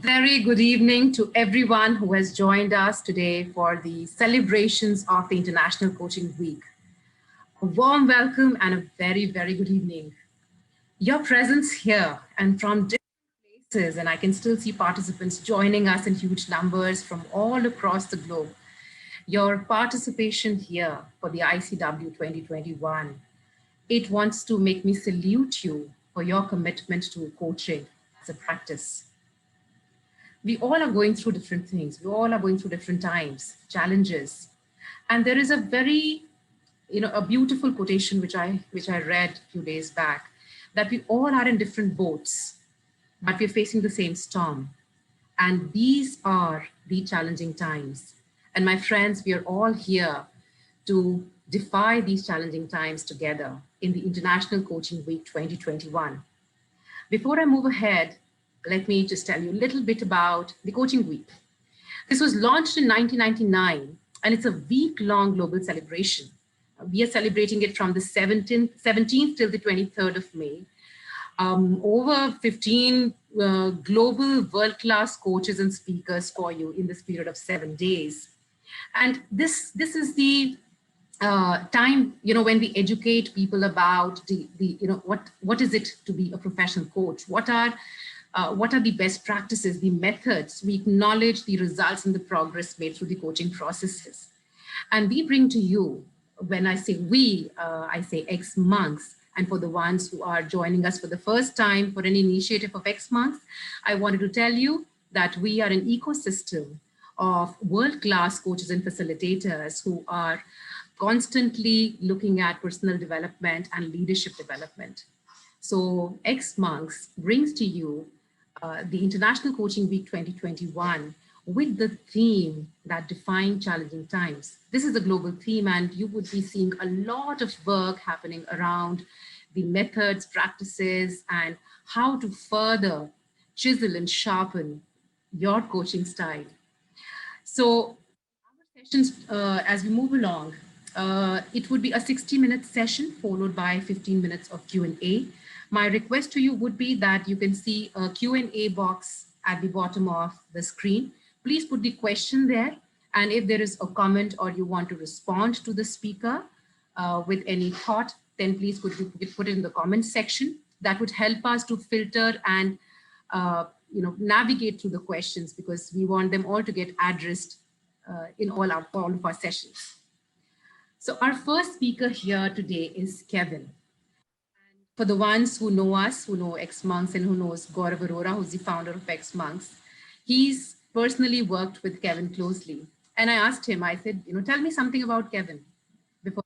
Very good evening to everyone who has joined us today for the celebrations of the International Coaching Week. A warm welcome and a very good evening. Your presence here and from different places, and I can still see participants joining us in huge numbers from all across the globe. Your participation here for the ICW 2021, it wants to make me salute you for your commitment to coaching as a practice. We all are going through different things. We all are going through different times, challenges. And there is a very, a beautiful quotation which I read a few days back, that we all are in different boats, but we're facing the same storm. And these are the challenging times. And my friends, we are all here to defy these challenging times together in the International Coaching Week 2021. Before I move ahead, let me just tell you a little bit about the Coaching Week. This was launched in 1999, and it's a week-long global celebration. We are celebrating it from the 17th till the 23rd of May. Over 15 global world-class coaches and speakers for you in this period of 7 days. And this is the time, when we educate people about what is it to be a professional coach? What are the best practices, the methods? We acknowledge the results and the progress made through the coaching processes. And we bring to you, when I say we, I say XMonks. And for the ones who are joining us for the first time for an initiative of XMonks, I wanted to tell you that we are an ecosystem of world-class coaches and facilitators who are constantly looking at personal development and leadership development. So XMonks brings to you the International Coaching Week 2021 with the theme that define challenging times. This is a global theme, and you would be seeing a lot of work happening around the methods, practices, and how to further chisel and sharpen your coaching style. So our sessions, as we move along, it would be a 60-minute session followed by 15 minutes of Q&A. My request to you would be that you can see a Q&A box at the bottom of the screen. Please put the question there. And if there is a comment or you want to respond to the speaker with any thought, then please put it in the comment section. That would help us to filter and navigate through the questions, because we want them all to get addressed in all of our sessions. So our first speaker here today is Kevin. For the ones who know us, who know XMonks, and who knows Gaurav Arora, who's the founder of XMonks, he's personally worked with Kevin closely. And I asked him, I said, tell me something about Kevin before.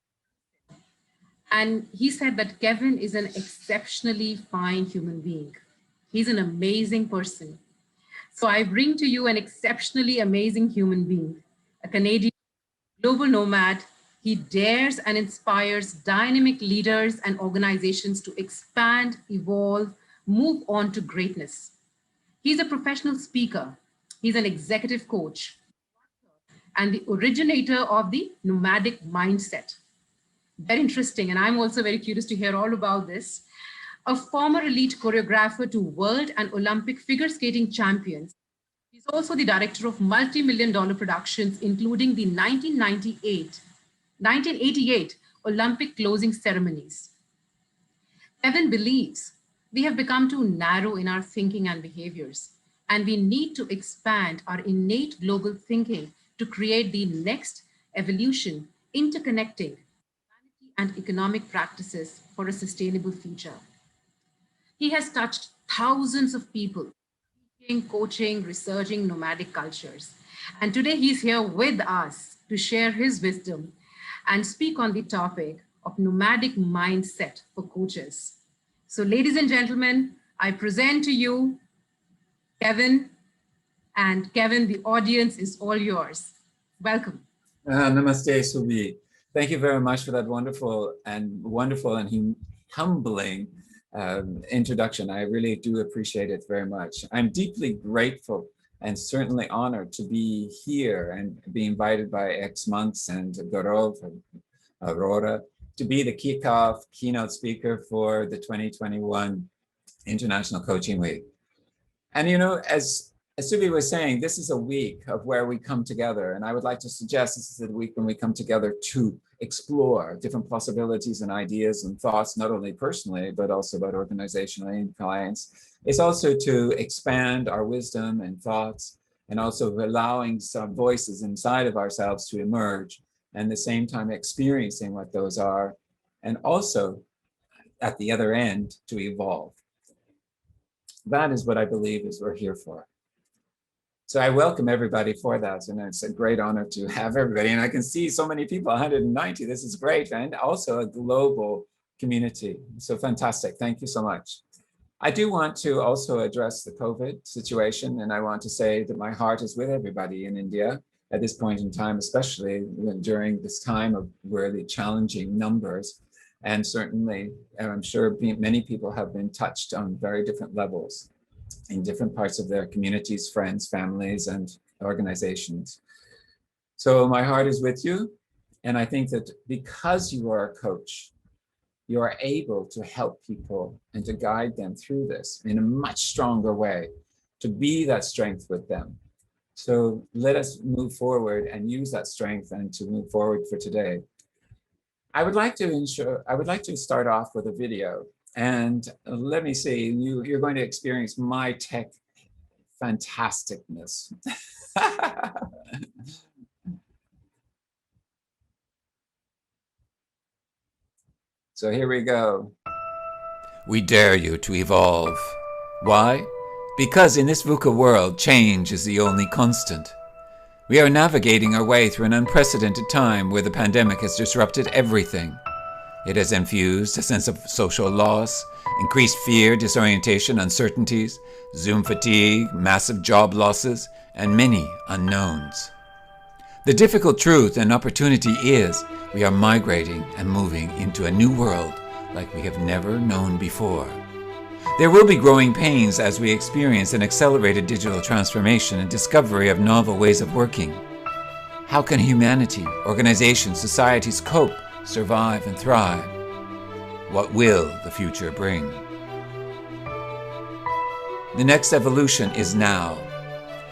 And he said that Kevin is an exceptionally fine human being. He's an amazing person. So I bring to you an exceptionally amazing human being, a Canadian global nomad. He dares and inspires dynamic leaders and organizations to expand, evolve, move on to greatness. He's a professional speaker. He's an executive coach and the originator of the Nomadic mindset. Very interesting. And I'm also very curious to hear all about this. A former elite choreographer to world and Olympic figure skating champions. He's also the director of multi-million-dollar productions, including the 1988 Olympic closing ceremonies. Kevin believes we have become too narrow in our thinking and behaviors, and we need to expand our innate global thinking to create the next evolution, interconnecting humanity and economic practices for a sustainable future. He has touched thousands of people, teaching, coaching, researching nomadic cultures. And today he's here with us to share his wisdom and speak on the topic of nomadic mindset for coaches. So ladies and gentlemen, I present to you Kevin. And Kevin, the audience is all yours. Welcome. Namaste, Subi. Thank you very much for that wonderful and humbling introduction. I really do appreciate it very much. I'm deeply grateful and certainly honored to be here and be invited by XMonks and Gaurav and Aurora to be the keynote speaker for the 2021 International Coaching Week. And as as Subi was saying, this is a week of where we come together. And I would like to suggest this is the week when we come together to explore different possibilities and ideas and thoughts, not only personally, but also about organizationally and clients. It's also to expand our wisdom and thoughts, and also allowing some voices inside of ourselves to emerge, and at the same time experiencing what those are, and also at the other end to evolve. That is what I believe is we're here for. So I welcome everybody for that. And it's a great honor to have everybody. And I can see so many people, 190. This is great. And also a global community. So fantastic. Thank you so much. I do want to also address the COVID situation. And I want to say that my heart is with everybody in India at this point in time, especially during this time of really challenging numbers. And certainly, I'm sure many people have been touched on very different levels in different parts of their communities, friends, families, and organizations. So my heart is with you. And I think that because you are a coach, you are able to help people and to guide them through this in a much stronger way, to be that strength with them. So let us move forward and use that strength and to move forward for today. I would like to start off with a video. And let me see, you're going to experience my tech fantasticness. So here we go. We dare you to evolve. Why? Because in this VUCA world, change is the only constant. We are navigating our way through an unprecedented time where the pandemic has disrupted everything. It has infused a sense of social loss, increased fear, disorientation, uncertainties, Zoom fatigue, massive job losses, and many unknowns. The difficult truth and opportunity is we are migrating and moving into a new world like we have never known before. There will be growing pains as we experience an accelerated digital transformation and discovery of novel ways of working. How can humanity, organizations, societies cope, survive, and thrive? What will the future bring? The next evolution is now.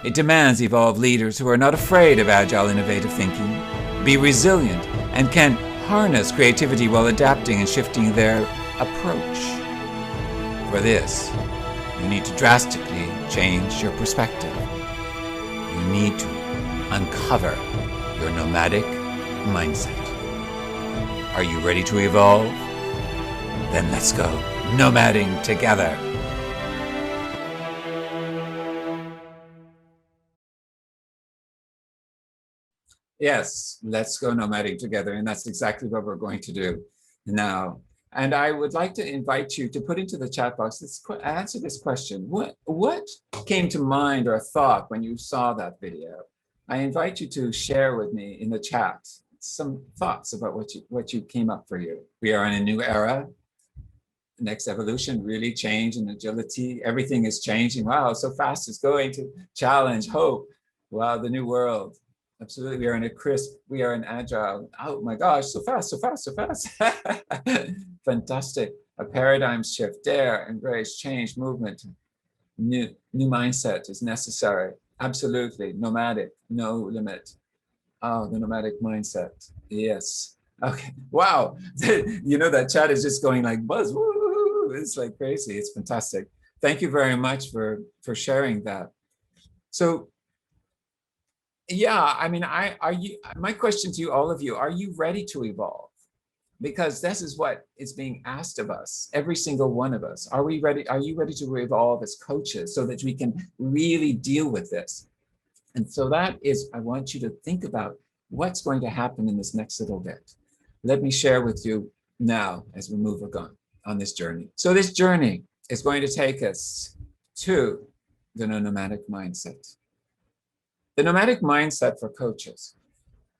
It demands evolved leaders who are not afraid of agile, innovative thinking, be resilient, and can harness creativity while adapting and shifting their approach. For this, you need to drastically change your perspective. You need to uncover your nomadic mindset. Are you ready to evolve? Then let's go nomading together. Yes, let's go nomading together. And that's exactly what we're going to do now. And I would like to invite you to put into the chat box, answer this question. What came to mind or thought when you saw that video? I invite you to share with me in the chat some thoughts about what you came up for you. We are in a new era. Next evolution, really change and agility. Everything is changing. Wow, so fast it's going to challenge, hope. Wow, the new world. Absolutely, we are in a crisp, we are in agile. Oh my gosh, so fast, so fast, so fast. Fantastic. A paradigm shift, dare, embrace, change, movement. New mindset is necessary. Absolutely, nomadic, no limit. Oh, the nomadic mindset. Yes. Okay. Wow. You know, that chat is just going like buzz. Woo! It's like crazy. It's fantastic. Thank you very much for sharing that. So, yeah, I mean, my question to you, all of you, are you ready to evolve? Because this is what is being asked of us, every single one of us. Are we ready? Are you ready to evolve as coaches so that we can really deal with this? And so that is, I want you to think about what's going to happen in this next little bit. Let me share with you now as we move on this journey. So this journey is going to take us to the nomadic mindset. The nomadic mindset for coaches.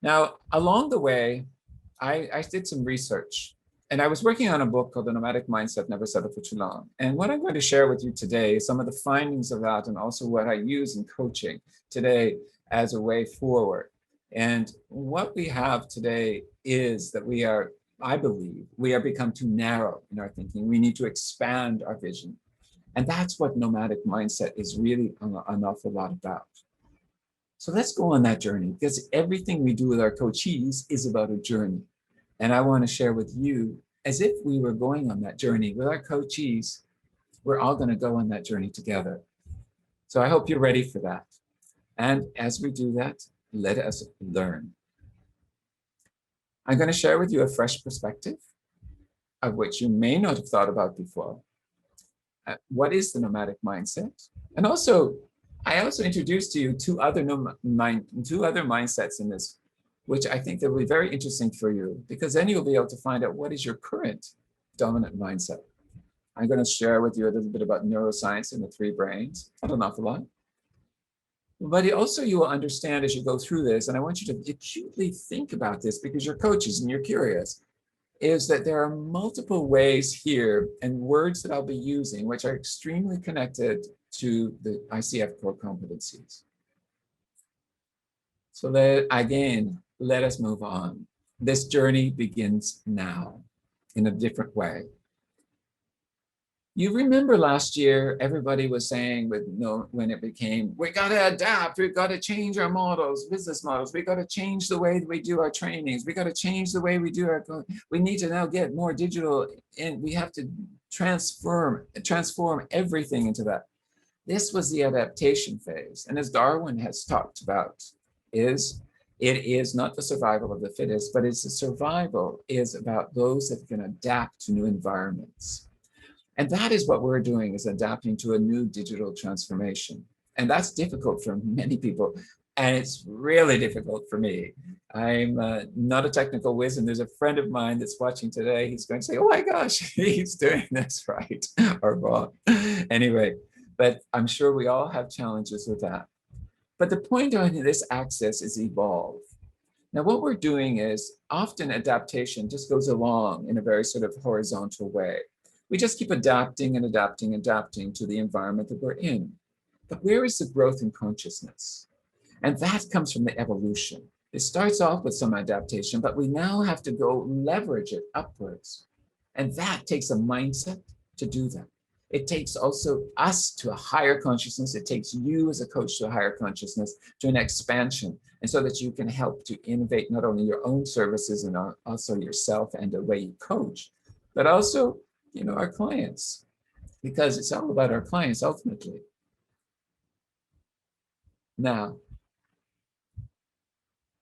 Now, along the way, I did some research, and I was working on a book called The Nomadic Mindset, Never Settle for Too Long. And what I'm going to share with you today is some of the findings of that, and also what I use in coaching today as a way forward. And what we have today is that I believe, we are become too narrow in our thinking. We need to expand our vision. And that's what nomadic mindset is really an awful lot about. So let's go on that journey, because everything we do with our coachees is about a journey. And I want to share with you, as if we were going on that journey with our coachees, we're all going to go on that journey together. So I hope you're ready for that. And as we do that, let us learn. I'm going to share with you a fresh perspective of which you may not have thought about before. What is the nomadic mindset? And also, I also introduced to you two other mindsets in this, which I think that will be very interesting for you, because then you'll be able to find out what is your current dominant mindset. I'm going to share with you a little bit about neuroscience and the three brains, not an awful lot. But also you will understand as you go through this, and I want you to acutely think about this because you're coaches and you're curious, is that there are multiple ways here and words that I'll be using which are extremely connected to the ICF core competencies. So let us move on. This journey begins now in a different way. You remember last year, everybody was saying when it became, we got to adapt, we've got to change our models, business models, we got to change the way we do our trainings, we got to change the way we do we need to now get more digital, and we have to transform everything into that. This was the adaptation phase. And as Darwin has talked about, it is not the survival of the fittest, but it's the survival is about those that can adapt to new environments. And that is what we're doing, is adapting to a new digital transformation. And that's difficult for many people. And it's really difficult for me. I'm not a technical whiz, and there's a friend of mine that's watching today. He's going to say, oh my gosh, he's doing this right or wrong. Anyway, but I'm sure we all have challenges with that. But the point on this axis is evolve. Now, what we're doing is often adaptation just goes along in a very sort of horizontal way. We just keep adapting and adapting and adapting to the environment that we're in. But where is the growth in consciousness? And that comes from the evolution. It starts off with some adaptation, but we now have to go leverage it upwards. And that takes a mindset to do that. It takes also us to a higher consciousness. It takes you as a coach to a higher consciousness, to an expansion, and so that you can help to innovate not only your own services and also yourself and the way you coach, but also our clients, because it's all about our clients ultimately. Now,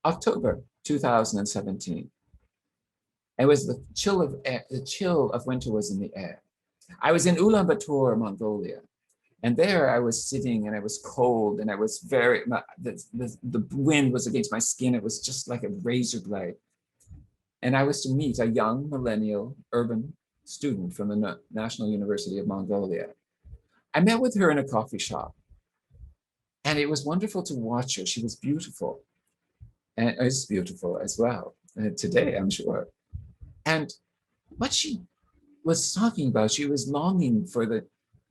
October 2017, it was the chill of winter was in the air. I was in Ulaanbaatar, Mongolia, and there I was sitting, and I was cold, and I was the wind was against my skin. It was just like a razor blade. And I was to meet a young millennial urban student from the National University of Mongolia. I met with her in a coffee shop, and it was wonderful to watch her. She was beautiful, and is beautiful as well today, I'm sure. And what she was talking about, she was longing for the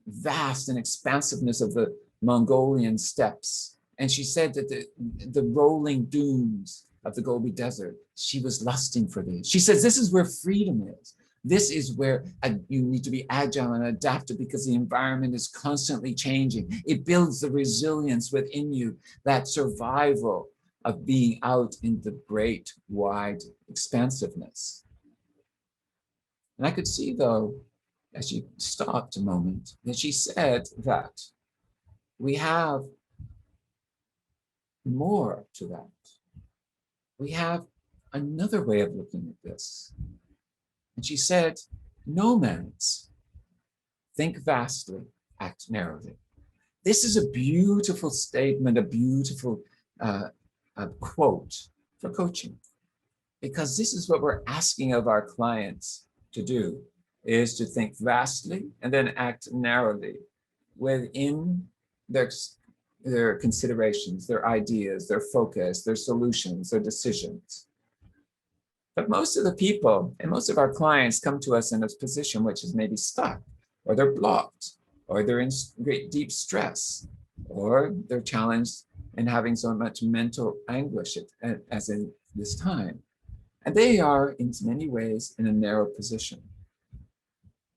vast and expansiveness of the Mongolian steppes. And she said that the rolling dunes of the Gobi Desert, she was lusting for these. She says, this is where freedom is. This is where you need to be agile and adaptive, because the environment is constantly changing. It builds the resilience within you, that survival of being out in the great, wide expansiveness. And I could see, though, as she stopped a moment, that she said that we have more to that. We have another way of looking at this. And she said, nomads think vastly, act narrowly. This is a beautiful statement, a beautiful quote for coaching, because this is what we're asking of our clients to do, is to think vastly and then act narrowly within their considerations, their ideas, their focus, their solutions, their decisions. But most of the people and most of our clients come to us in a position which is maybe stuck, or they're blocked, or they're in great deep stress, or they're challenged in having so much mental anguish as in this time. And they are, in many ways, in a narrow position.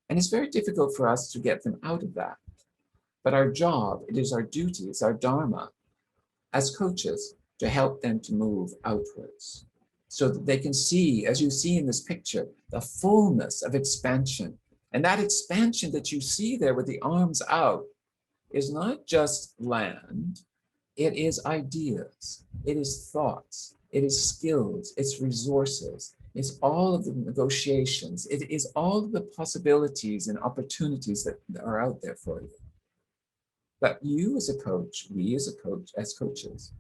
And it's very difficult for us to get them out of that. But our job, it is our duty, it's our dharma as coaches to help them to move outwards so that they can see, as you see in this picture, the fullness of expansion. And that expansion that you see there with the arms out is not just land, it is ideas, it is thoughts, it is skills, it's resources, it's all of the negotiations, it is all of the possibilities and opportunities that are out there for you. But you as a coach, we as a coach, as coaches,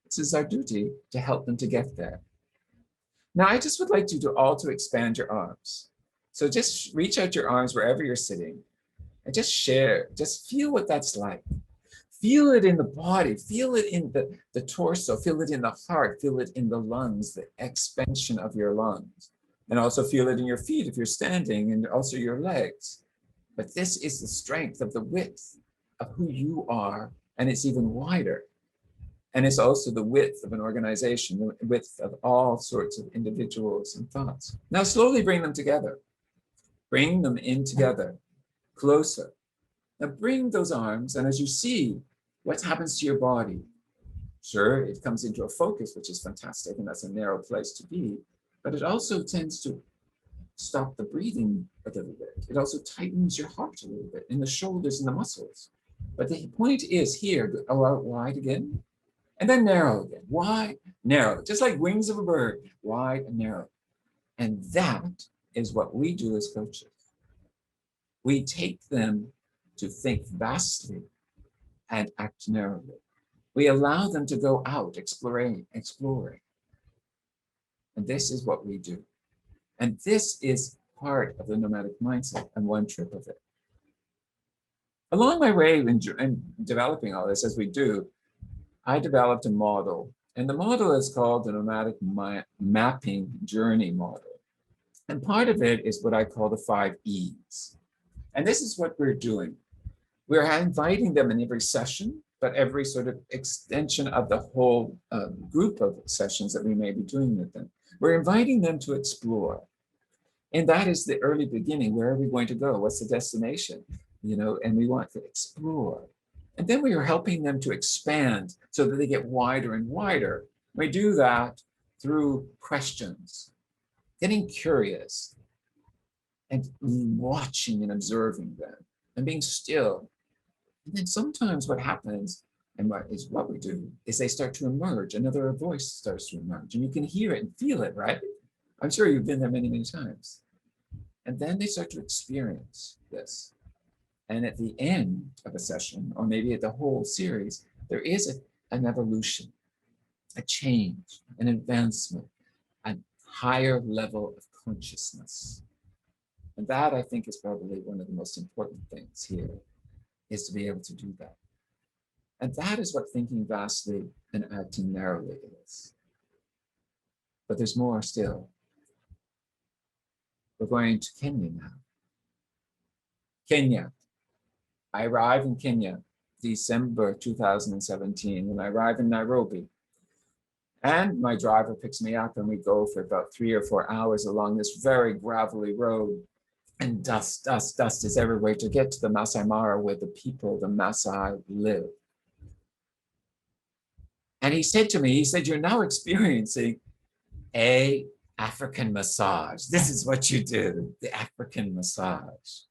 this is our duty to help them to get there. Now, I just would like you to all to expand your arms. So just reach out your arms wherever you're sitting and just share, just feel what that's like. Feel it in the body, feel it in the torso, feel it in the heart, feel it in the lungs, the expansion of your lungs. And also feel it in your feet if you're standing, and also your legs. But this is the strength of the width of who you are, and it's even wider. And it's also the width of an organization, the width of all sorts of individuals and thoughts. Now slowly bring them together. Bring them in together, closer. Now bring those arms, and as you see what happens to your body, sure, it comes into a focus, which is fantastic, and that's a narrow place to be, but it also tends to stop the breathing a little bit. It also tightens your heart a little bit in the shoulders and the muscles. But the point is here, go out wide again, and then narrow again. Wide, narrow, just like wings of a bird, wide and narrow. And that is what we do as coaches. We take them to think vastly and act narrowly. We allow them to go out exploring. And this is what we do. And this is part of the nomadic mindset and one trip of it. Along my way in developing all this, as we do, I developed a model. And the model is called the nomadic mapping journey model. And part of it is what I call the 5 E's. And this is what we're doing. We're inviting them in every session, but every sort of extension of the whole group of sessions that we may be doing with them. We're inviting them to explore. And that is the early beginning. Where are we going to go? What's the destination? You know, and we want to explore. And then we are helping them to expand so that they get wider and wider. We do that through questions, getting curious, and watching and observing them, and being still. And then sometimes what happens, and what we do, is they start to emerge. Another voice starts to emerge, and you can hear it and feel it, right? I'm sure you've been there many, many times. And then they start to experience this. And at the end of a session, or maybe at the whole series, there is an evolution, a change, an advancement, a higher level of consciousness. And that, I think, is probably one of the most important things here, is to be able to do that. And that is what thinking vastly and acting narrowly is. But there's more still. We're going to Kenya now. Kenya. I arrived in Kenya, December 2017, when I arrived in Nairobi. And my driver picks me up, and we go for about 3 or 4 hours along this very gravelly road. And dust is everywhere to get to the Masai Mara, where the people, the Masai, live. And he said to me, he said, you're now experiencing a African massage. This is what you do, the African massage.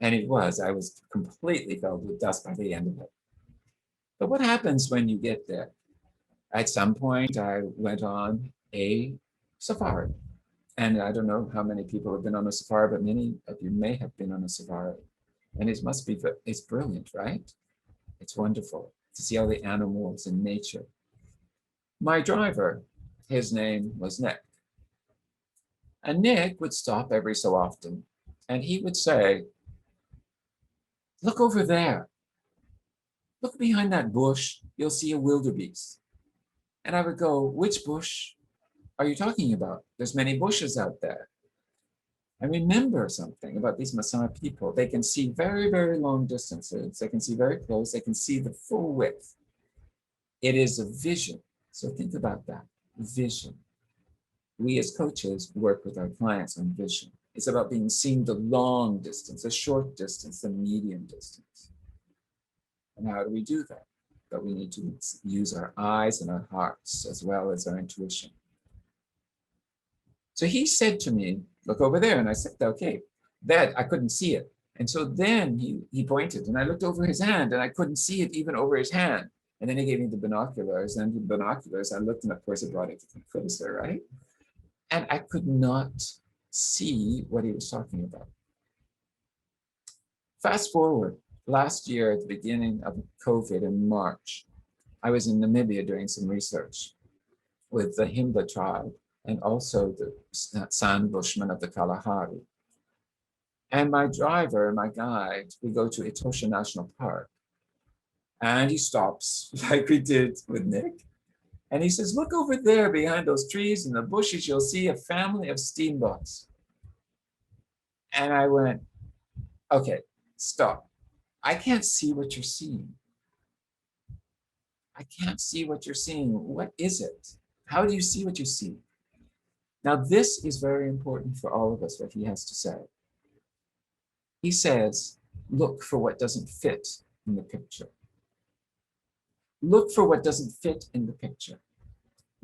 And it was, I was completely filled with dust by the end of it. But what happens when you get there? At some point, I went on a safari. And I don't know how many people have been on a safari, but many of you may have been on a safari. And it must be, it's brilliant, right? It's wonderful to see all the animals in nature. My driver, his name was Nick. And Nick would stop every so often, and he would say, look over there. Look behind that bush, you'll see a wildebeest. And I would go, which bush are you talking about? There's many bushes out there. And remember something about these Maasai people. They can see very, very long distances. They can see very close. They can see the full width. It is a vision. So think about that, vision. We as coaches work with our clients on vision. It's about being seen the long distance, the short distance, the medium distance. And how do we do that? But we need to use our eyes and our hearts as well as our intuition. So he said to me, look over there. And I said, okay, that I couldn't see it. And so then he pointed and I looked over his hand and I couldn't see it even over his hand. And then he gave me the binoculars, and the binoculars, I looked, and of course it brought it closer, right? And I could not see what he was talking about. Fast forward, last year at the beginning of COVID in March, I was in Namibia doing some research with the Himba tribe and also the San Bushmen of the Kalahari. And my driver, my guide, we go to Etosha National Park. And he stops, like we did with Nick. And he says, look over there behind those trees and the bushes, you'll see a family of steamboats. And I went, okay, stop. I can't see what you're seeing. I can't see what you're seeing. What is it? How do you see what you see? Now, this is very important for all of us, what he has to say. He says, look for what doesn't fit in the picture. Look for what doesn't fit in the picture.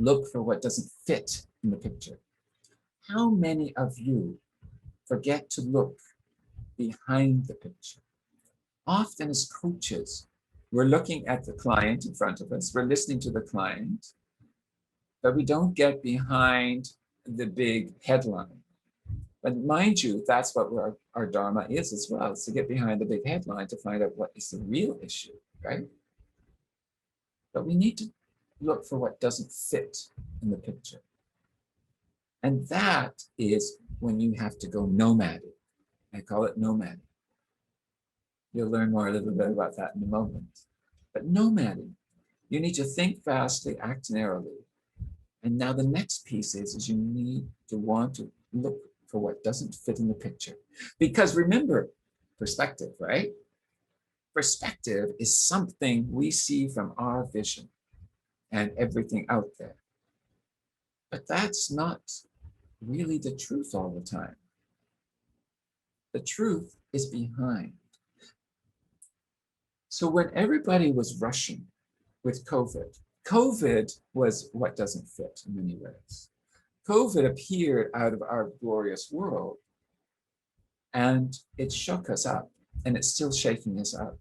Look for what doesn't fit in the picture. How many of you forget to look behind the picture? Often as coaches, we're looking at the client in front of us, we're listening to the client, but we don't get behind the big headline. But mind you, that's what our Dharma is as well, is to get behind the big headline to find out what is the real issue, right? But we need to look for what doesn't fit in the picture. And that is when you have to go nomadic. I call it nomadic. You'll learn more a little bit about that in a moment. But nomadic, you need to think fastly, act narrowly. And now the next piece is you need to want to look for what doesn't fit in the picture. Because remember, perspective, right? Perspective is something we see from our vision and everything out there. But that's not really the truth all the time. The truth is behind. So when everybody was rushing with COVID, COVID was what doesn't fit in many ways. COVID appeared out of our glorious world and it shook us up, and it's still shaking us up.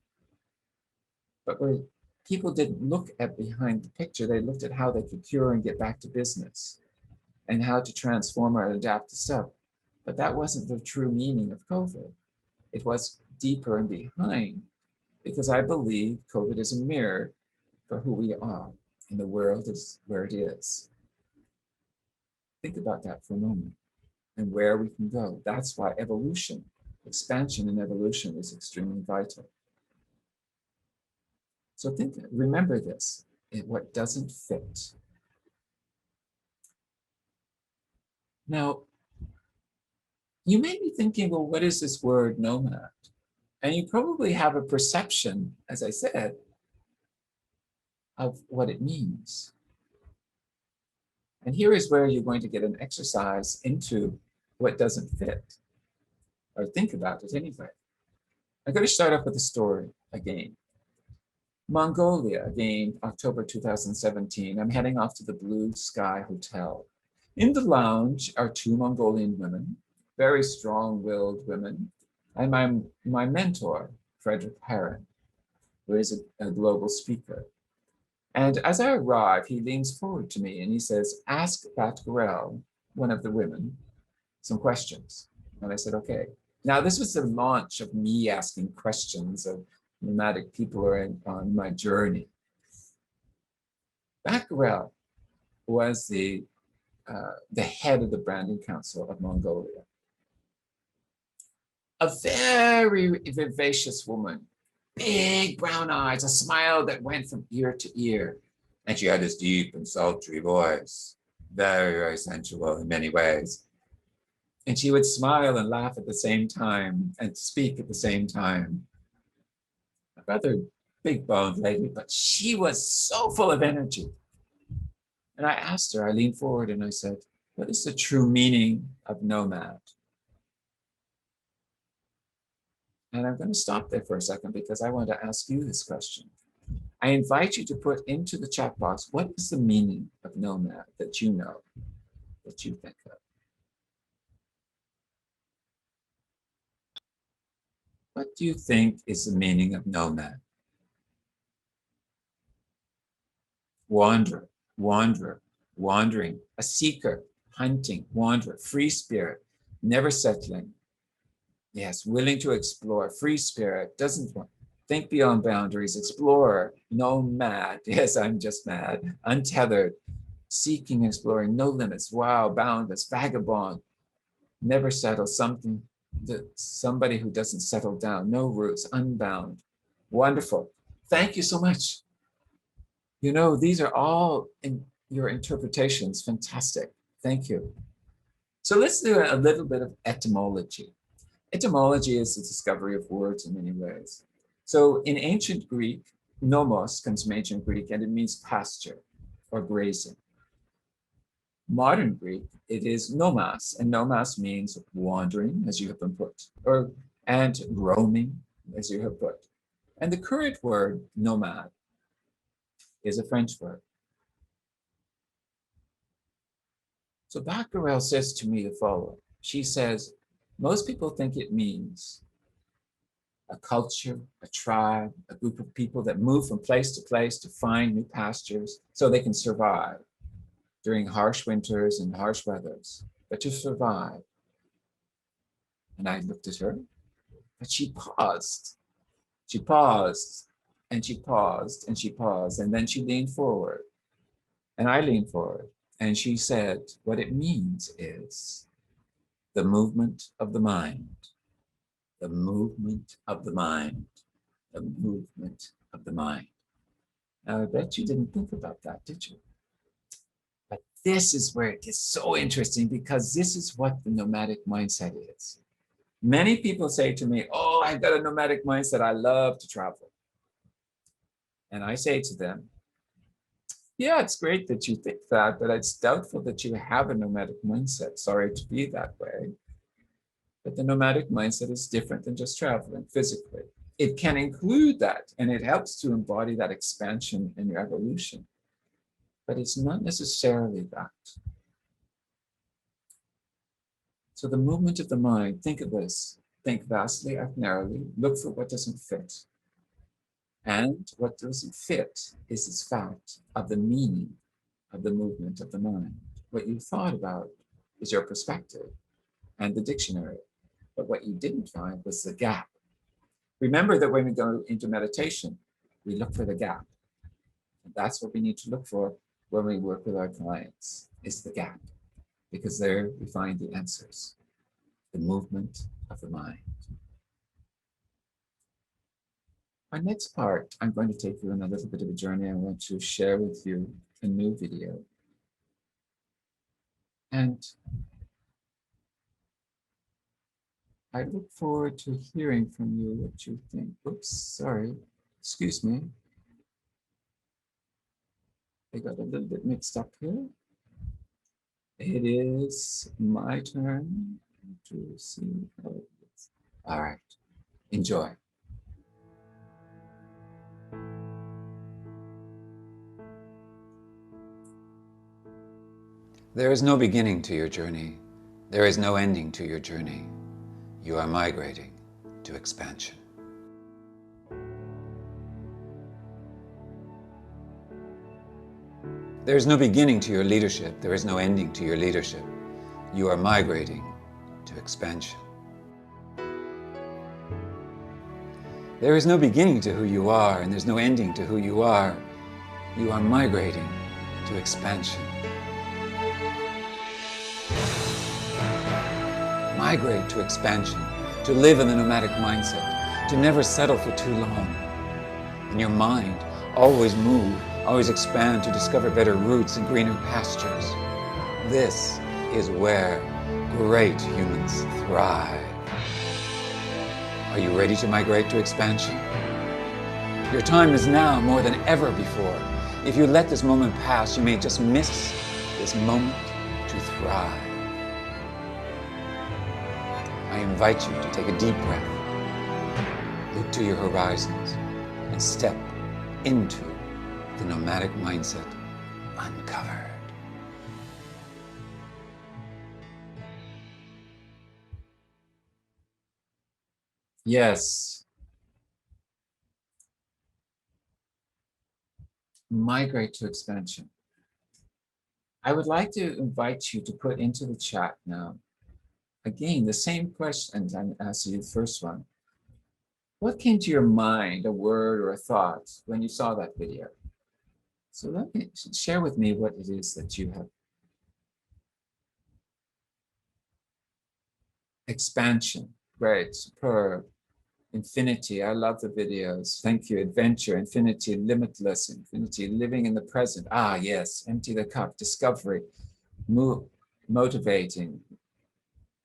But where people didn't look at behind the picture, they looked at how they could cure and get back to business and how to transform or adapt to stuff. But that wasn't the true meaning of COVID. It was deeper and behind, because I believe COVID is a mirror for who we are, and the world is where it is. Think about that for a moment and where we can go. That's why evolution, expansion and evolution is extremely vital. So remember this, what doesn't fit. Now, you may be thinking, well, what is this word nomad? And you probably have a perception, as I said, of what it means. And here is where you're going to get an exercise into what doesn't fit, or think about it anyway. I'm going to start off with a story again. Mongolia, again, October 2017. I'm heading off to the Blue Sky Hotel. In the lounge are two Mongolian women, very strong-willed women, and my mentor, Frederick Herron, who is a global speaker. And as I arrive, he leans forward to me and he says, ask Batgirl, one of the women, some questions. And I said, okay. Now, this was the launch of me asking questions of nomadic people who are on my journey. Batgirl was the head of the Branding Council of Mongolia. A very vivacious woman, big brown eyes, a smile that went from ear to ear. And she had this deep and sultry voice, very, very sensual in many ways. And she would smile and laugh at the same time and speak at the same time. A rather big boned lady, but she was so full of energy. And I asked her, I leaned forward and I said, what is the true meaning of nomad? And I'm going to stop there for a second because I want to ask you this question. I invite you to put into the chat box, what is the meaning of nomad that you know, that you think of? What do you think is the meaning of nomad? Wanderer, wanderer, wandering, a seeker, hunting, wanderer, free spirit, never settling. Yes, willing to explore, free spirit, doesn't want, think beyond boundaries, explorer, nomad. Yes, I'm just mad, untethered, seeking, exploring, no limits. Wow, boundless, vagabond, never settle, somebody who doesn't settle down, no roots, unbound. Wonderful. Thank you so much. You know, these are all in your interpretations. Fantastic. Thank you. So let's do a little bit of etymology. Etymology is the discovery of words in many ways. So in ancient Greek, nomos comes from ancient Greek and it means pasture or grazing. Modern Greek, it is nomas, and nomas means wandering, as you have been put, and roaming, as you have put. And the current word nomad is a French word. So Becquerel says to me the following. She says, most people think it means a culture, a tribe, a group of people that move from place to place to find new pastures so they can survive during harsh winters and harsh weathers, but to survive. And I looked at her, but she paused. She paused, and she paused, and she paused, and then she leaned forward. And I leaned forward, and she said, what it means is the movement of the mind, the movement of the mind, the movement of the mind. Now, I bet you didn't think about that, did you? But this is where it gets so interesting because this is what the nomadic mindset is. Many people say to me, oh, I've got a nomadic mindset. I love to travel. And I say to them, yeah, it's great that you think that, but it's doubtful that you have a nomadic mindset. Sorry to be that way. But the nomadic mindset is different than just traveling physically. It can include that, and it helps to embody that expansion in your evolution. But it's not necessarily that. So the movement of the mind, think of this. Think vastly, act narrowly, look for what doesn't fit. And what doesn't fit is this fact of the meaning of the movement of the mind. What you thought about is your perspective and the dictionary. But what you didn't find was the gap. Remember that when we go into meditation, we look for the gap. And that's what we need to look for when we work with our clients, is the gap. Because there we find the answers, the movement of the mind. Our next part, I'm going to take you on a little bit of a journey. I want to share with you a new video. And I look forward to hearing from you what you think. Oops, sorry, excuse me. I got a little bit mixed up here. It is my turn to see how it is. All right, enjoy. There is no beginning to your journey. There is no ending to your journey. You are migrating to expansion. There is no beginning to your leadership. There is no ending to your leadership. You are migrating to expansion. There is no beginning to who you are, and there's no ending to who you are. You are migrating to expansion. Migrate to expansion, to live in the nomadic mindset, to never settle for too long. In your mind, always move, always expand to discover better roots and greener pastures. This is where great humans thrive. Are you ready to migrate to expansion? Your time is now more than ever before. If you let this moment pass, you may just miss this moment to thrive. I invite you to take a deep breath Look to your horizons and step into the nomadic mindset uncovered. Yes. Migrate to expansion. I would like to invite you to put into the chat now, again, the same questions I'm asking you the first one. What came to your mind, a word or a thought, when you saw that video? So let me share with me what it is that you have. Expansion, great, superb. Infinity, I love the videos. Thank you. Adventure, infinity, limitless, infinity, living in the present. Ah, yes, empty the cup, discovery, motivating.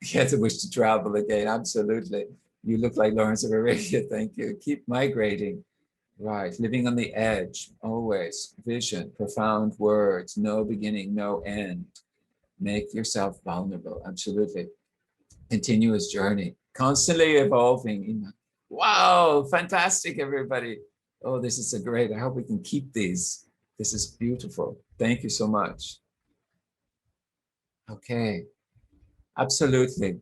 Yes, a wish to travel again, absolutely. You look like Lawrence of Arabia, thank you. Keep migrating. Right, living on the edge, always. Vision, profound words, no beginning, no end. Make yourself vulnerable, absolutely. Continuous journey, constantly evolving. Wow, fantastic, everybody. Oh, this is so great. I hope we can keep these. This is beautiful. Thank you so much. Okay, absolutely.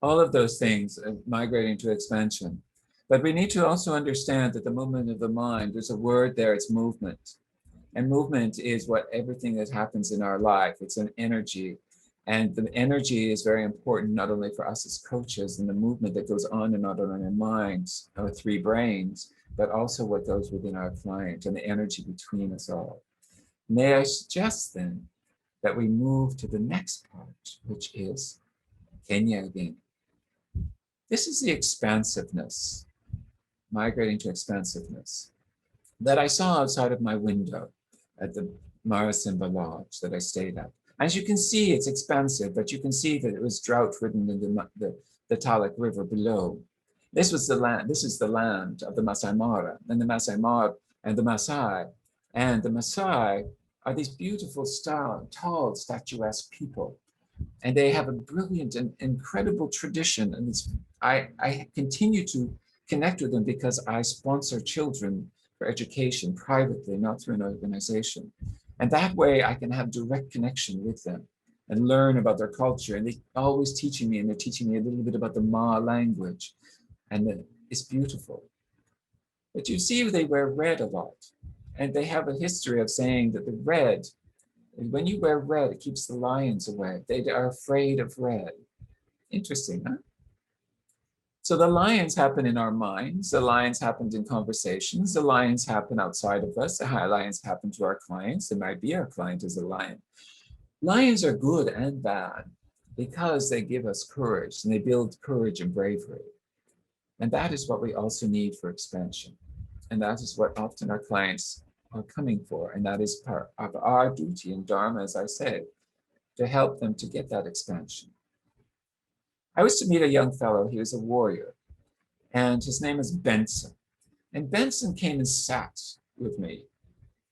All of those things migrating to expansion. But we need to also understand that the movement of the mind, there's a word there, it's movement. And movement is what everything that happens in our life. It's an energy. And the energy is very important, not only for us as coaches and the movement that goes on and on in our minds, our three brains, but also what goes within our client and the energy between us all. May I suggest then that we move to the next part, which is Kenya again. This is the expansiveness, migrating to expansiveness, that I saw outside of my window at the Marasimba Lodge that I stayed at. As you can see, it's expansive, but you can see that it was drought-ridden in the Talek River below. This is the land of the Masai Mara, and the Masai Mara and the Maasai. And the Maasai are these beautiful, tall, statuesque people. And they have a brilliant and incredible tradition. And I continue to connect with them because I sponsor children for education privately, not through an organization. And that way I can have direct connection with them and learn about their culture. And they're always teaching me, and they're teaching me a little bit about the Ma language. And it's beautiful. But you see, they wear red a lot. And they have a history of saying that the red, when you wear red, it keeps the lions away. They are afraid of red. Interesting, huh? So the lions happen in our minds. The lions happen in conversations. The lions happen outside of us. The lions happen to our clients. It might be our client is a lion. Lions are good and bad because they give us courage and they build courage and bravery. And that is what we also need for expansion. And that is what often our clients are coming for. And that is part of our duty and dharma, as I said, to help them to get that expansion. I was to meet a young fellow. He was a warrior. And his name is Benson. And Benson came and sat with me.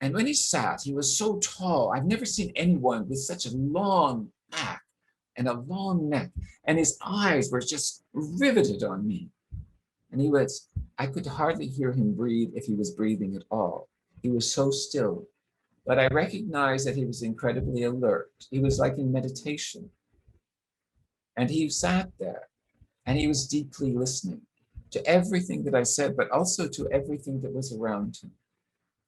And when he sat, he was so tall. I've never seen anyone with such a long back and a long neck. And his eyes were just riveted on me. And I could hardly hear him breathe if he was breathing at all. He was so still. But I recognized that he was incredibly alert. He was like in meditation. And he sat there and he was deeply listening to everything that I said, but also to everything that was around him.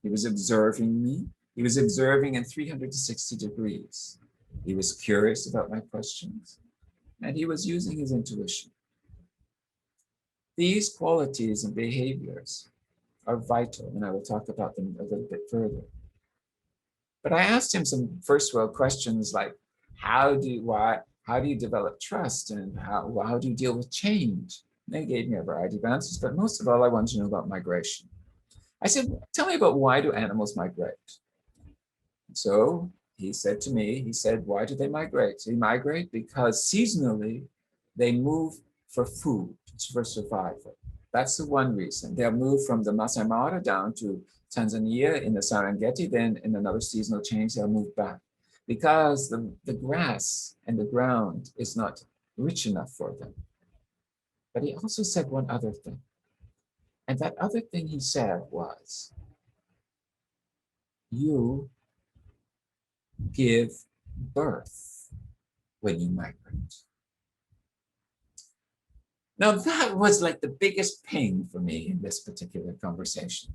He was observing me. He was observing in 360 degrees. He was curious about my questions, and he was using his intuition. These qualities and behaviors are vital, and I will talk about them a little bit further. But I asked him some first world questions like, how do you develop trust, and how do you deal with change? And they gave me a variety of answers, but most of all, I wanted to know about migration. I said, tell me about why do animals migrate? So he said to me, why do they migrate? They migrate because seasonally they move for food, for survival. That's the one reason. They'll move from the Masai Mara down to Tanzania in the Serengeti, then in another seasonal change, they'll move back because the grass and the ground is not rich enough for them. But he also said one other thing. And that other thing he said was, you give birth when you migrate. Now that was like the biggest ping for me in this particular conversation.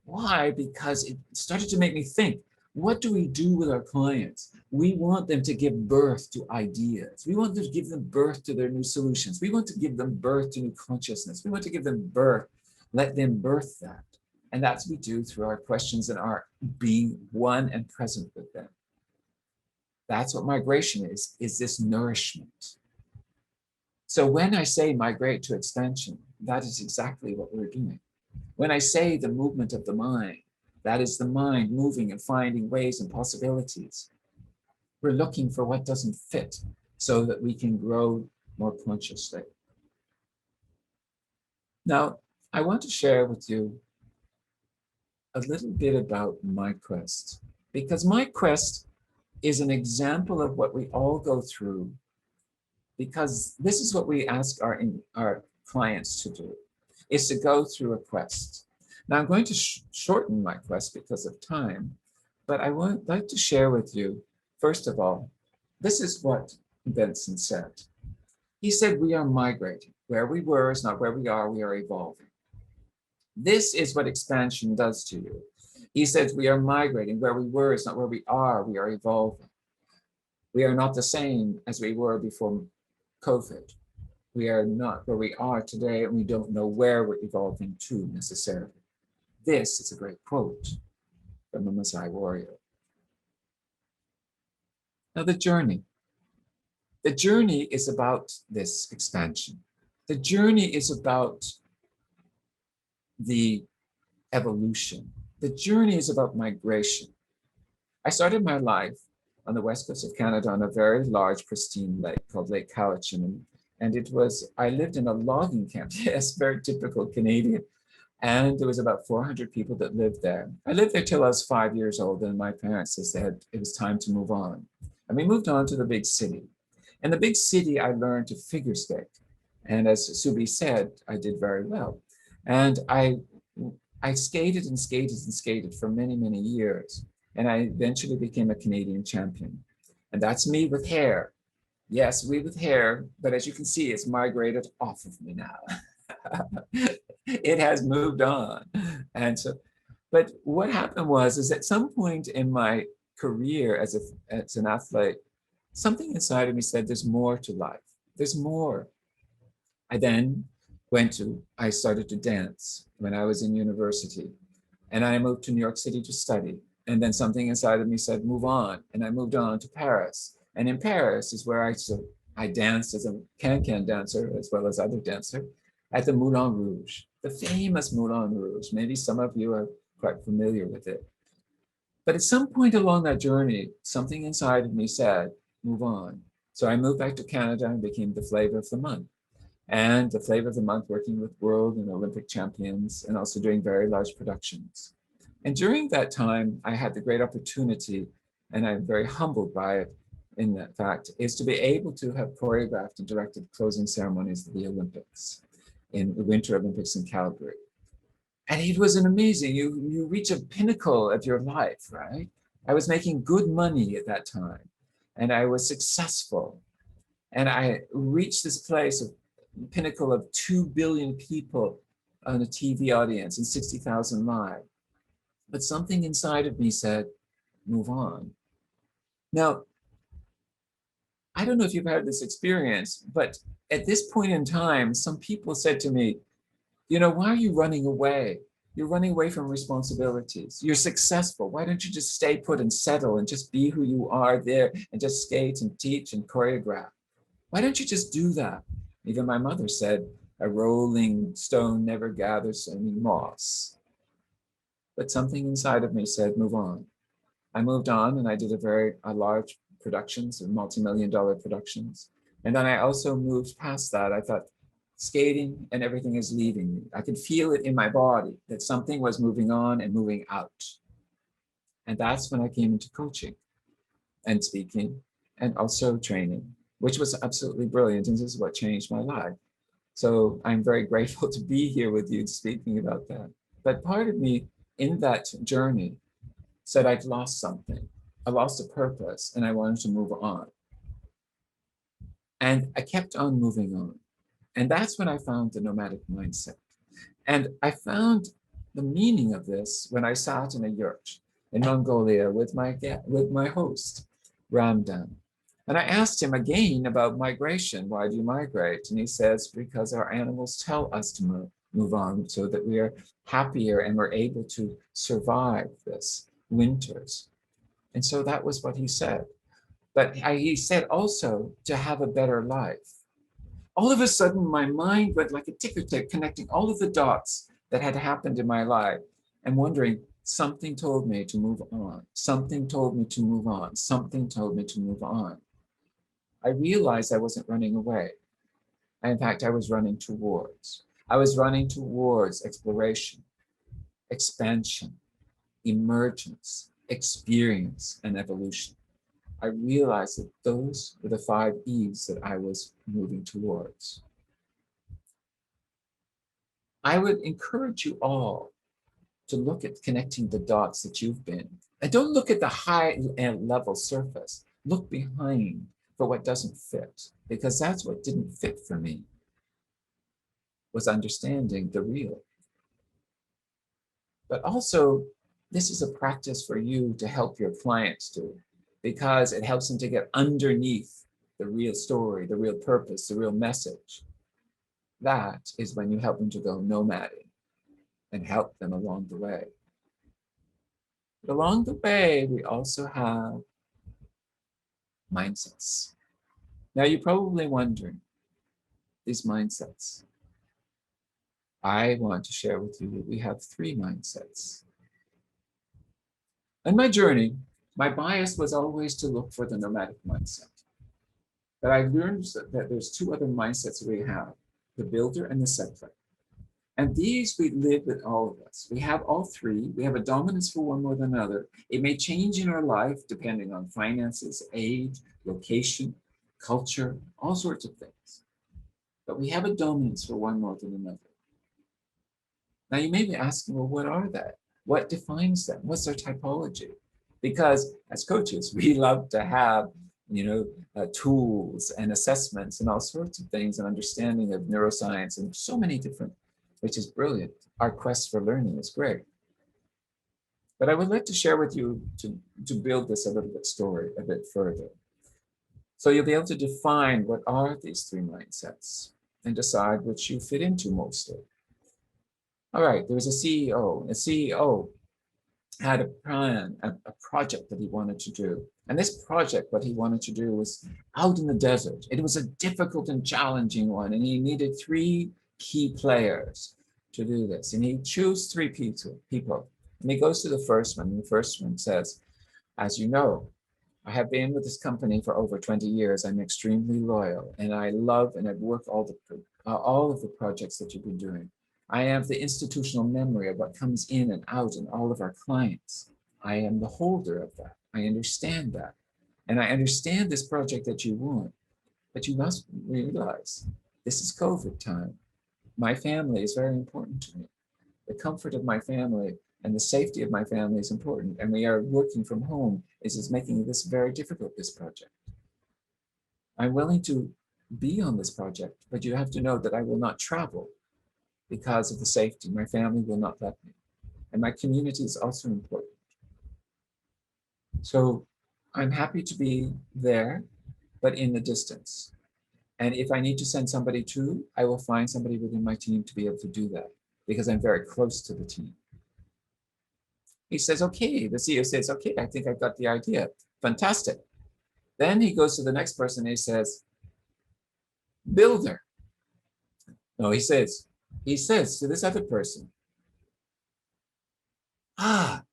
Why? Because it started to make me think, what do we do with our clients? We want them to give birth to ideas. We want to give them birth to their new solutions. We want to give them birth to new consciousness. We want to give them birth, let them birth that. And that's what we do through our questions and our being one and present with them. That's what migration is this nourishment. So when I say migrate to expansion, that is exactly what we're doing. When I say the movement of the mind, that is the mind moving and finding ways and possibilities. We're looking for what doesn't fit so that we can grow more consciously. Now, I want to share with you a little bit about my quest, because my quest is an example of what we all go through, because this is what we ask our clients to do, is to go through a quest. Now I'm going to shorten my quest because of time, but I would like to share with you, first of all, this is what Benson said. He said, we are migrating. Where we were is not where we are evolving. This is what expansion does to you. He says, we are migrating. Where we were is not where we are evolving. We are not the same as we were before COVID. We are not where we are today, and we don't know where we're evolving to necessarily. This is a great quote from the Maasai warrior. Now, the journey. The journey is about this expansion. The journey is about the evolution. The journey is about migration. I started my life on the west coast of Canada on a very large, pristine lake called Lake Cowichan. And I lived in a logging camp. Yes, very typical Canadian. And there was about 400 people that lived there. I lived there till I was 5 years old, and my parents said it was time to move on. And we moved on to the big city. In the big city, I learned to figure skate. And as Subi said, I did very well. And I skated and skated and skated for many, many years. And I eventually became a Canadian champion. And that's me with hair. Yes, me with hair, but as you can see, it's migrated off of me now. It has moved on. And so, but what happened is at some point in my career as an athlete, something inside of me said, there's more to life. There's more. I started to dance when I was in university, and I moved to New York City to study. And then something inside of me said, move on. And I moved on to Paris. And in Paris is where I danced as a can-can dancer as well as other dancer at the Moulin Rouge, the famous Moulin Rouge. Maybe some of you are quite familiar with it. But at some point along that journey, something inside of me said, move on. So I moved back to Canada and became the flavor of the month. And the flavor of the month, working with world and Olympic champions and also doing very large productions. And during that time, I had the great opportunity, and I'm very humbled by it in that fact, is to be able to have choreographed and directed closing ceremonies of the Olympics, in the Winter Olympics in Calgary. And it was an amazing, you reach a pinnacle of your life, right? I was making good money at that time, and I was successful. And I reached this place of pinnacle of 2 billion people on a TV audience and 60,000 live. But something inside of me said, move on. Now, I don't know if you've had this experience, but at this point in time, some people said to me, why are you running away? You're running away from responsibilities. You're successful. Why don't you just stay put and settle and just be who you are there and just skate and teach and choreograph? Why don't you just do that? Even my mother said, a rolling stone never gathers any moss. But something inside of me said, move on. I moved on, and I did a large productions, multi-million-dollar productions. And then I also moved past that. I thought, skating and everything is leaving me. I could feel it in my body that something was moving on and moving out. And that's when I came into coaching and speaking and also training, which was absolutely brilliant. And this is what changed my life. So I'm very grateful to be here with you speaking about that. But part of me in that journey said I'd lost something. I lost a purpose and I wanted to move on. And I kept on moving on. And that's when I found the nomadic mindset. And I found the meaning of this when I sat in a yurt in Mongolia with my host, Ramdan. And I asked him again about migration. Why do you migrate? And he says, because our animals tell us to move on so that we are happier and we're able to survive this winters. And so that was what he said. But he said also to have a better life. All of a sudden, my mind went like a ticker tape, connecting all of the dots that had happened in my life and wondering, something told me to move on. Something told me to move on. Something told me to move on. I realized I wasn't running away. In fact, I was running towards. I was running towards exploration, expansion, emergence, experience, and evolution. I realized that those were the 5 E's that I was moving towards. I would encourage you all to look at connecting the dots that you've been. And don't look at the high level surface. Look behind for what doesn't fit, because that's what didn't fit for me, was understanding the real. But also, this is a practice for you to help your clients do, because it helps them to get underneath the real story, the real purpose, the real message. That is when you help them to go nomadic and help them along the way. But along the way, we also have mindsets. Now, you're probably wondering, these mindsets. I want to share with you that we have 3 mindsets. In my journey, my bias was always to look for the nomadic mindset. But I learned that there's 2 other mindsets we have, the builder and the settler. And these we live with all of us. We have all 3. We have a dominance for one more than another. It may change in our life depending on finances, age, location, culture, all sorts of things. But we have a dominance for one more than another. Now you may be asking, well, what are that? What defines them? What's their typology? Because as coaches, we love to have, tools and assessments and all sorts of things and understanding of neuroscience and so many different, which is brilliant. Our quest for learning is great. But I would like to share with you to build this a little bit further. So you'll be able to define what are these 3 mindsets and decide which you fit into mostly. All right, there was a CEO. A CEO had a plan, a project that he wanted to do. And this project, what he wanted to do was out in the desert. It was a difficult and challenging one, and he needed 3 key players to do this. And he chose 3 people. And he goes to the first one, and the first one says, as you know, I have been with this company for over 20 years. I'm extremely loyal, and I love and I've worked all of the projects that you've been doing. I have the institutional memory of what comes in and out in all of our clients. I am the holder of that. I understand that. And I understand this project that you want, but you must realize this is COVID time. My family is very important to me. The comfort of my family and the safety of my family is important. And we are working from home. This is making this very difficult, this project. I'm willing to be on this project, but you have to know that I will not travel because of the safety. My family will not let me. And my community is also important. So I'm happy to be there, but in the distance. And if I need to send somebody too, I will find somebody within my team to be able to do that because I'm very close to the team. He says, okay, the CEO says, okay, I think I've got the idea. Fantastic. Then he goes to the next person and he says, builder. No, he says to this other person, the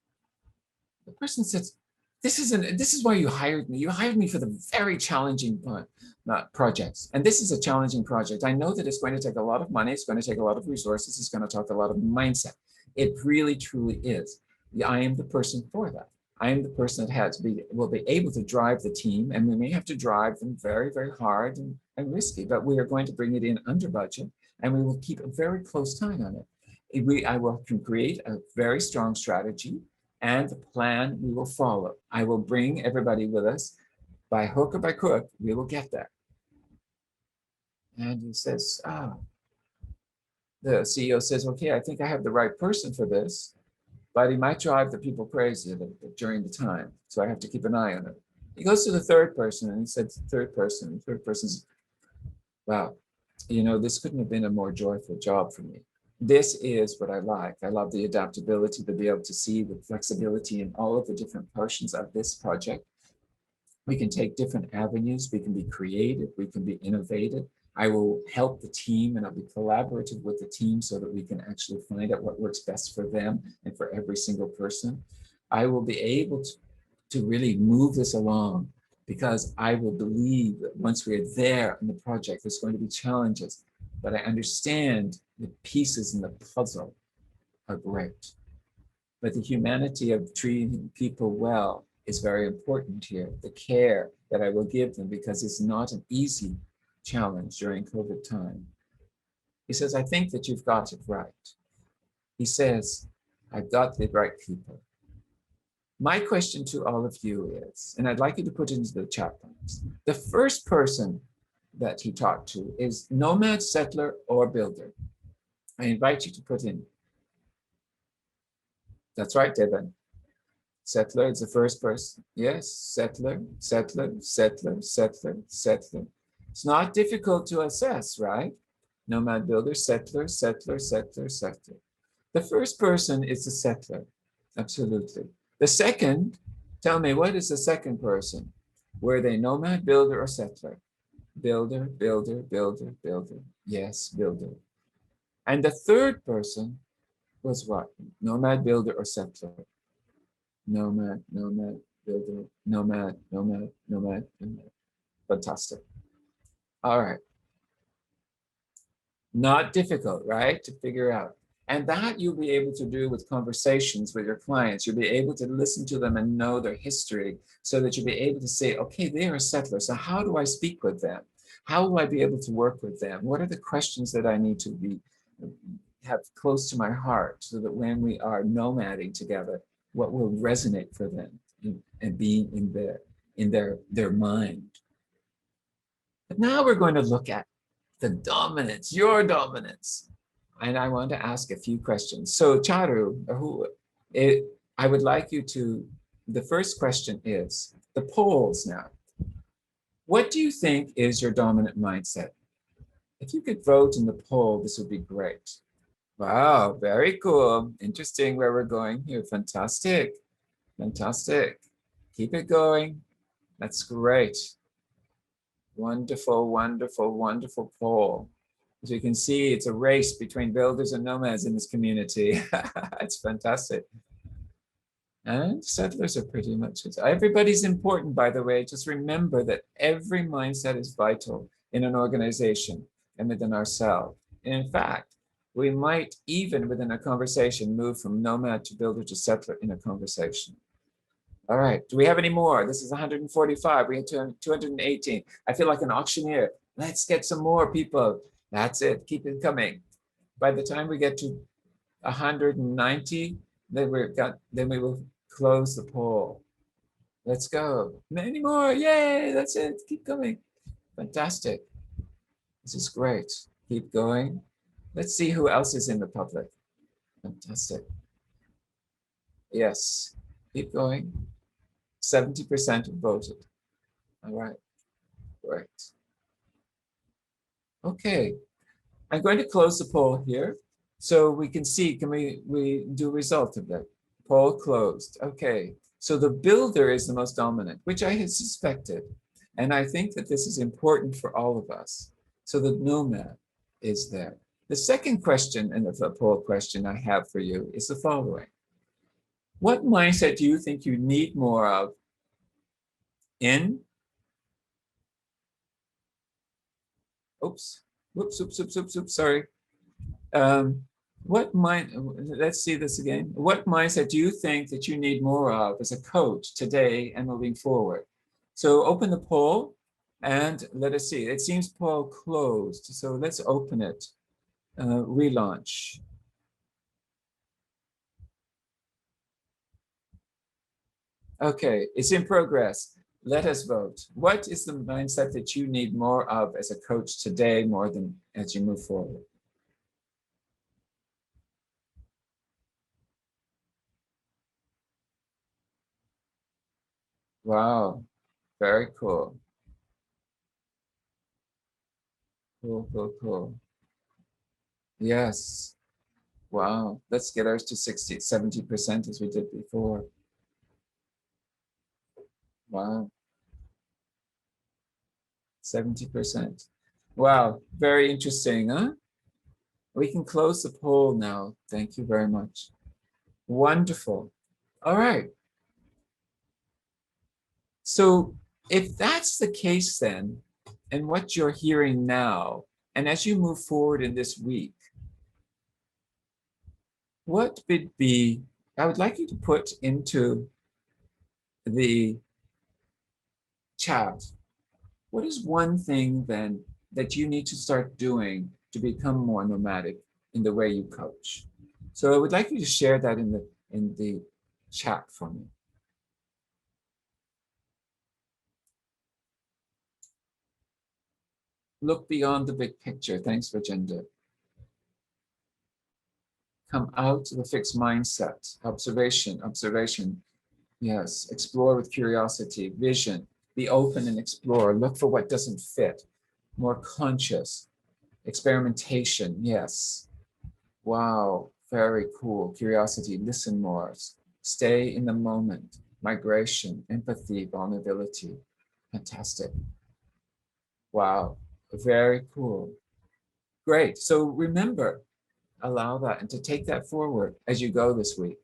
person says, this is why you hired me. You hired me for the very challenging projects. And this is a challenging project. I know that it's going to take a lot of money. It's going to take a lot of resources. It's going to take a lot of mindset. It really, truly is. I am the person for that. I am the person that will be able to drive the team, and we may have to drive them very, very hard and risky, but we are going to bring it in under budget, and we will keep a very close tie on it. I will create a very strong strategy and the plan we will follow. I will bring everybody with us. By hook or by crook, we will get there. And he says, the CEO says, okay, I think I have the right person for this, but he might drive the people crazy a little bit during the time. So I have to keep an eye on it. He goes to the third person and he said to the third person's, wow, this couldn't have been a more joyful job for me. This is what I like. I love the adaptability to be able to see the flexibility in all of the different portions of this project. We can take different avenues. We can be creative. We can be innovative. I will help the team and I'll be collaborative with the team so that we can actually find out what works best for them and for every single person. I will be able to really move this along because I will believe that once we're there in the project, there's going to be challenges, but I understand the pieces in the puzzle are great. But the humanity of treating people well is very important here. The care that I will give them, because it's not an easy challenge during COVID time. He says, I think that you've got it right. He says, I've got the right people. My question to all of you is, and I'd like you to put into the chat box, the first person that he talked to is nomad, settler, or builder. I invite you to put in. That's right, Devin. Settler is the first person. Yes, settler, settler, settler, settler, settler. It's not difficult to assess, right? Nomad, builder, settler, settler, settler, settler. The first person is the settler, absolutely. The second, tell me, what is the second person? Were they nomad, builder, or settler? Builder, builder, builder, builder. Yes, builder. And the third person was what? Nomad, builder, or settler? Nomad, nomad, builder, nomad, nomad, nomad, nomad. Fantastic. All right. Not difficult, right? To figure out. And that you'll be able to do with conversations with your clients. You'll be able to listen to them and know their history so that you'll be able to say, okay, they're a settler. So how do I speak with them? How will I be able to work with them? What are the questions that I need to have close to my heart so that when we are nomading together, what will resonate for them and be in their mind? But now we're going to look at the dominance, your dominance. And I want to ask a few questions. So Charu, I would like you to, the first question is, the polls now. What do you think is your dominant mindset? If you could vote in the poll, this would be great. Wow, very cool. Interesting where we're going here. Fantastic, fantastic. Keep it going. That's great. Wonderful, wonderful, wonderful poll. As you can see, it's a race between builders and nomads in this community. It's fantastic. And settlers are pretty much it. Everybody's important, by the way. Just remember that every mindset is vital in an organization and within ourselves. And in fact, we might even within a conversation move from nomad to builder to settler in a conversation. All right, do we have any more? This is 145, we had 218. I feel like an auctioneer. Let's get some more people. That's it, keep it coming. By the time we get to 190, then we will close the poll. Let's go. Many more, yay, that's it, keep coming. Fantastic, this is great. Keep going. Let's see who else is in the public. Fantastic. Yes, keep going. 70% have voted. All right, great. Okay, I'm going to close the poll here so we can see, can we do a result of that? Poll closed, okay. So the builder is the most dominant, which I had suspected. And I think that this is important for all of us. So the nomad is there. The second question in the poll question I have for you is the following. What mindset do you think you need more of in, oops, sorry. Let's see this again. What mindset do you think that you need more of as a coach today and moving forward? So open the poll and let us see. It seems poll closed, so let's open it. relaunch. Okay, it's in progress. Let us vote. What is the mindset that you need more of as a coach today, more than as you move forward? Wow, very cool. Cool, cool, cool. Yes. Wow. Let's get ours to 60, 70% as we did before. Wow. 70%. Wow. Very interesting, huh? We can close the poll now. Thank you very much. Wonderful. All right. So if that's the case then, and what you're hearing now, and as you move forward in this week, what would be, I would like you to put into the chat, what is one thing then that you need to start doing to become more nomadic in the way you coach? So I would like you to share that in the chat for me. Look beyond the big picture. Thanks, Rajendra. Come out of the fixed mindset. Observation, observation. Yes, explore with curiosity, vision. Be open and explore. Look for what doesn't fit. More conscious. Experimentation, yes. Wow, very cool. Curiosity, listen more. Stay in the moment. Migration, empathy, vulnerability. Fantastic. Wow, very cool. Great. So remember, allow that and to take that forward as you go this week.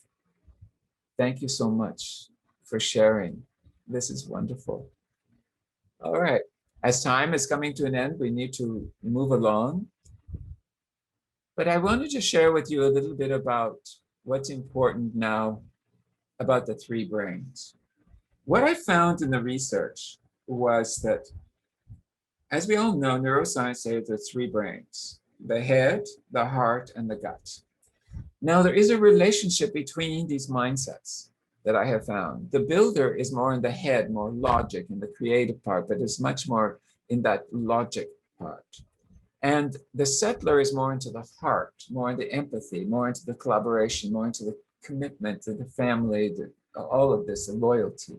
Thank you so much for sharing. This is wonderful. All right. As time is coming to an end, we need to move along. But I wanted to share with you a little bit about what's important now about the three brains. What I found in the research was that, as we all know, neuroscience says there's three brains: the head, the heart, and the gut. Now, there is a relationship between these mindsets that I have found. The builder is more in the head, more logic in the creative part, but is much more in that logic part. And the settler is more into the heart, more into empathy, more into the collaboration, more into the commitment to the family, all of this, the loyalty.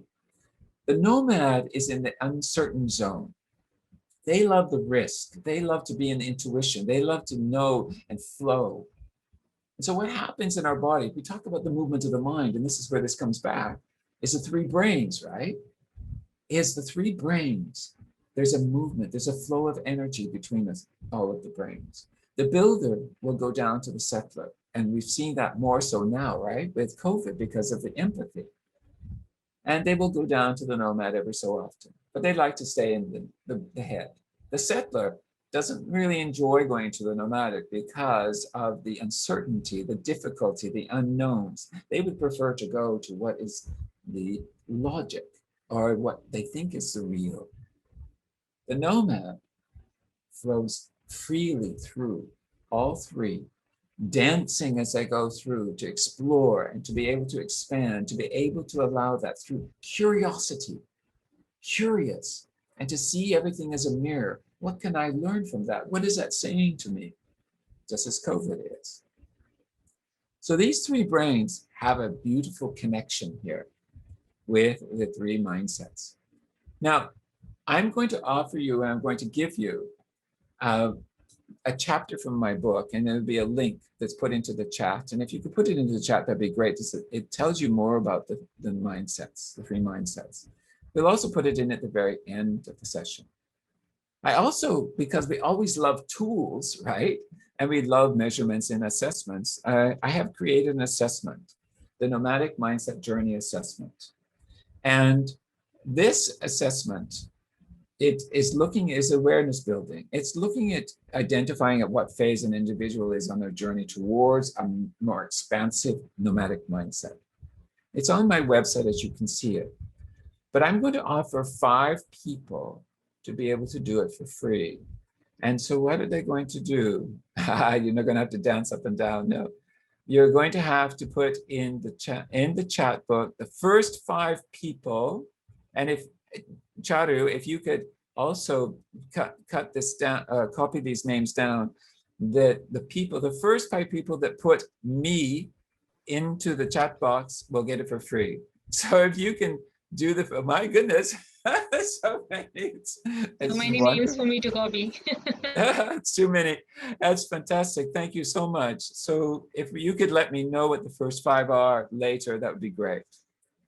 The nomad is in the uncertain zone. They love the risk. They love to be in intuition. They love to know and flow. And so what happens in our body, we talk about the movement of the mind, and this is where this comes back, is the three brains, right? Is the three brains. There's a movement, there's a flow of energy between us, all of the brains. The builder will go down to the settler, and we've seen that more so now, right? With COVID because of the empathy. And they will go down to the nomad every so often, but they like to stay in the head. The settler doesn't really enjoy going to the nomadic because of the uncertainty, the difficulty, the unknowns. They would prefer to go to what is the logic or what they think is the real. The nomad flows freely through all three, dancing as they go through to explore and to be able to expand, to be able to allow that through curiosity, curious, and to see everything as a mirror. What can I learn from that? What is that saying to me? Just as COVID is. So these three brains have a beautiful connection here with the three mindsets. Now, I'm going to offer you, and I'm going to give you a chapter from my book, and there'll be a link that's put into the chat. And if you could put it into the chat, that'd be great. It tells you more about the mindsets, the three mindsets. We'll also put it in at the very end of the session. I also, because we always love tools, right? And we love measurements and assessments, I have created an assessment, the Nomadic Mindset Journey Assessment. And this assessment, it is looking is awareness building. It's looking at identifying at what phase an individual is on their journey towards a more expansive nomadic mindset. It's on my website, as you can see it. But I'm going to offer 5 people to be able to do it for free. And so what are they going to do? You're not going to have to dance up and down. No, you're going to have to put in the chat book the first 5 people. And if Charu, if you could also cut this down, copy these names down, the first 5 people that put me into the chat box will get it for free. So if you can do the, my goodness, so many, it's So many names wonderful. for me to copy. It's too many. That's fantastic. Thank you so much. So if you could let me know what the first 5 are later, that would be great.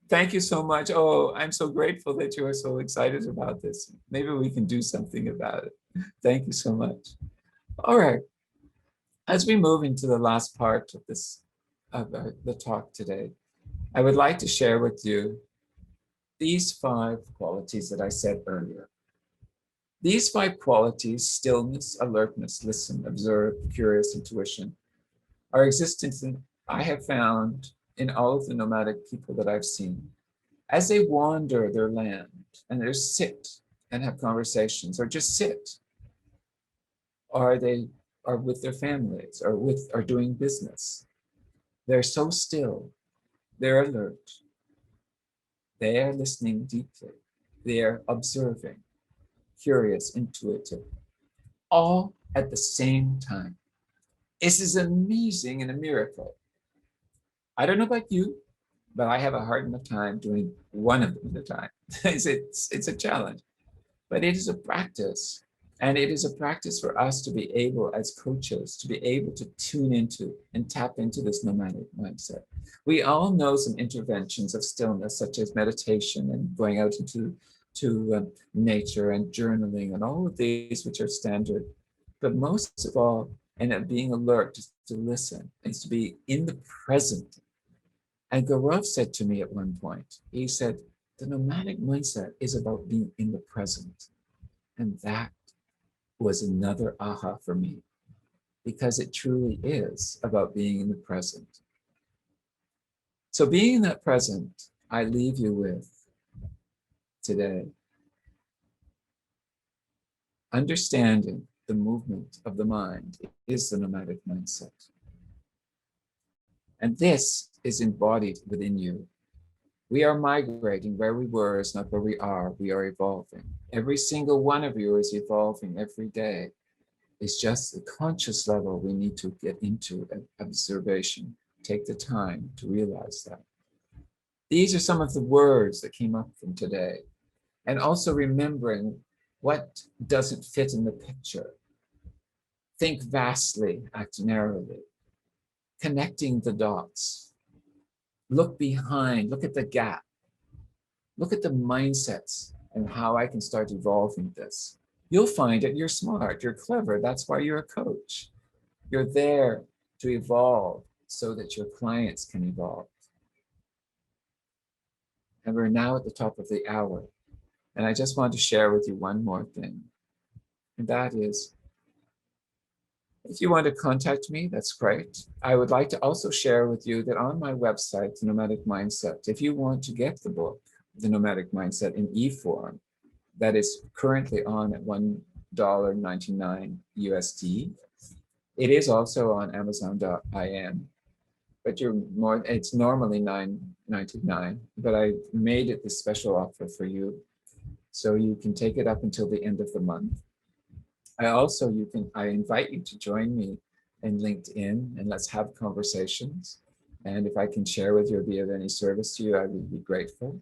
Thank you so much. Oh, I'm so grateful that you are so excited about this. Maybe we can do something about it. Thank you so much. All right. As we move into the last part of this, of the talk today, I would like to share with you these 5 qualities that I said earlier. These 5 qualities, stillness, alertness, listen, observe, curious, intuition, are existent in, I have found in all of the nomadic people that I've seen. As they wander their land and they sit and have conversations or just sit, or they are with their families or doing business, they're so still, they're alert, they are listening deeply, they are observing, curious, intuitive, all at the same time. This is amazing and a miracle. I don't know about you, but I have a hard enough time doing one of them at a time. it's a challenge, but it is a practice. And it is a practice for us to be able, as coaches, to be able to tune into and tap into this nomadic mindset. We all know some interventions of stillness, such as meditation and going out into nature and journaling and all of these, which are standard. But most of all, and being alert, is to listen, is to be in the present. And Gaurav said to me at one point, he said, the nomadic mindset is about being in the present. And that was another aha for me, because it truly is about being in the present. So being in that present, I leave you with today, understanding the movement of the mind is the nomadic mindset. And this is embodied within you. We are migrating. Where we were is not where we are. We are evolving. Every single one of you is evolving every day. It's just the conscious level we need to get into observation. Take the time to realize that. These are some of the words that came up from today. And also remembering what doesn't fit in the picture. Think vastly, act narrowly. Connecting the dots. Look behind, look at the gap. Look at the mindsets and how I can start evolving this. You'll find it, you're smart, you're clever. That's why you're a coach. You're there to evolve so that your clients can evolve. And we're now at the top of the hour. And I just want to share with you one more thing. And that is, if you want to contact me, that's great. I would like to also share with you that on my website, The Nomadic Mindset, if you want to get the book, The Nomadic Mindset in e-form, that is currently on at $1.99 USD. It is also on Amazon.in, but it's normally $9.99, but I made it this special offer for you, so you can take it up until the end of the month. I invite you to join me in LinkedIn and let's have conversations. And if I can share with you or be of any service to you, I would be grateful.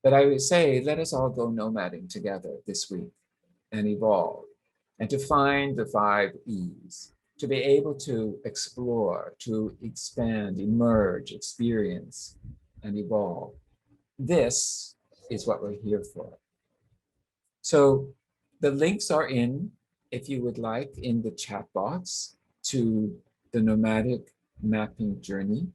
But I would say, let us all go nomading together this week and evolve and to find the 5 E's, to be able to explore, to expand, emerge, experience, and evolve. This is what we're here for. So the links are in, if you would like, in the chat box to the nomadic mapping journey.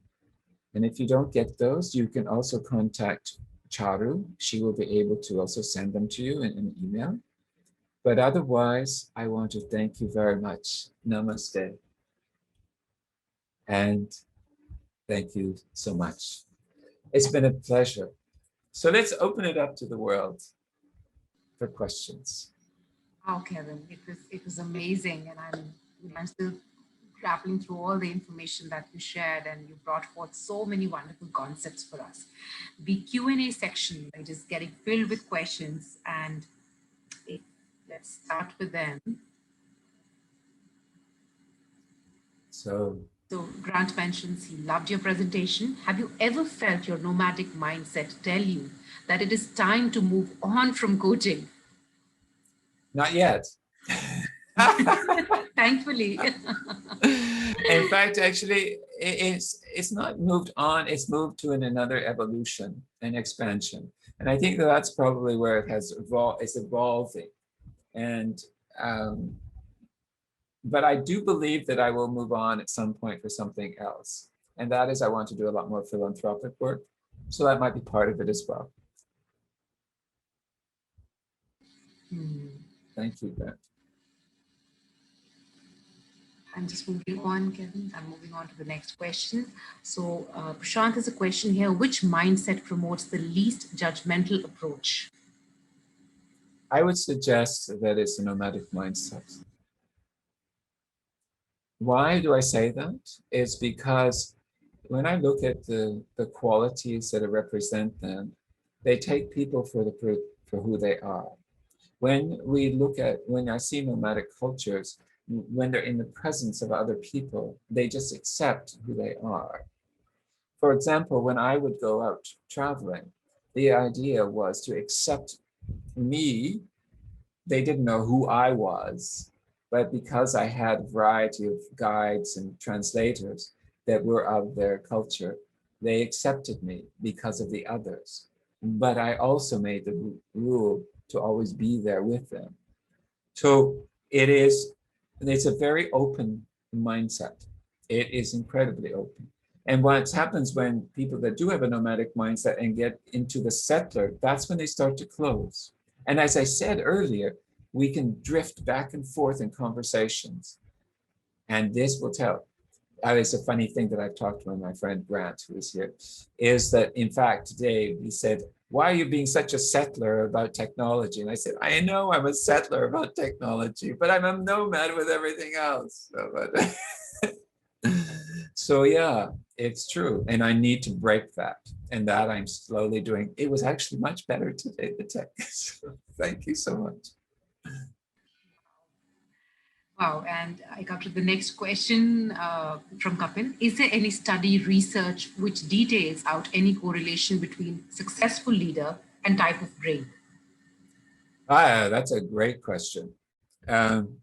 And if you don't get those, you can also contact Charu. She will be able to also send them to you in an email. But otherwise, I want to thank you very much. Namaste. And thank you so much. It's been a pleasure. So let's open it up to the world for questions. Wow, Kevin, it was amazing, and I'm still grappling through all the information that you shared, and you brought forth so many wonderful concepts for us. The Q&A section, right, is getting filled with questions, and eh, let's start with them. So So Grant mentions he loved your presentation. Have you ever felt your nomadic mindset tell you that it is time to move on from coaching? not yet. Thankfully. In fact, actually, it's not moved on, it's moved to another evolution and expansion. And I think that that's probably where it has evolved, it's evolving. And um, but I do believe that I will move on at some point for something else. And that is I want to do a lot more philanthropic work. So that might be part of it as well. Hmm. Thank you, Brent. I'm just moving on, Kevin. I'm moving on to the next question. So, Prashant has a question here. Which mindset promotes the least judgmental approach? I would suggest that it's a nomadic mindset. Why do I say that? It's because when I look at the qualities that represent them, they take people for who they are. When I see nomadic cultures, when they're in the presence of other people, they just accept who they are. For example, when I would go out traveling, the idea was to accept me. They didn't know who I was, but because I had a variety of guides and translators that were of their culture, they accepted me because of the others. But I also made the rule to always be there with them. So it's a very open mindset. It is incredibly open. And what happens when people that do have a nomadic mindset and get into the settler, that's when they start to close. And as I said earlier, we can drift back and forth in conversations. And this will tell. It's a funny thing that I've talked to my friend Grant, who is here, is that in fact today he said, "Why are you being such a settler about technology?" And I said, "I know I'm a settler about technology, but I'm a nomad with everything else." So yeah, it's true, and I need to break that, and that I'm slowly doing. It was actually much better today, the tech. So thank you so much. Wow. And I got to the next question from Kapil. Is there any study research which details out any correlation between successful leader and type of brain? That's a great question. Um,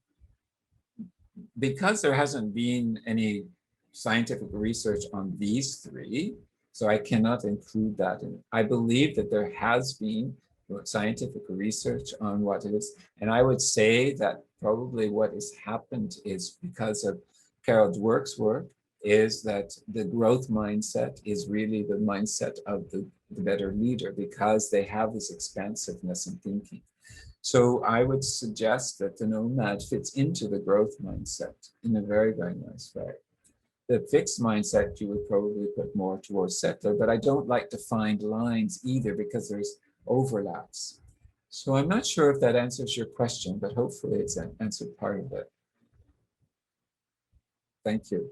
because there hasn't been any scientific research on these three, so I cannot include that in. I believe that there has been scientific research on what it is, and I would say that probably what has happened is because of Carol Dweck's work, is that the growth mindset is really the mindset of the better leader because they have this expansiveness in thinking. So I would suggest that the nomad fits into the growth mindset in a very, very nice way. The fixed mindset you would probably put more towards settler, but I don't like to find lines either because there's overlaps. So I'm not sure if that answers your question, but hopefully it's answered part of it. Thank you.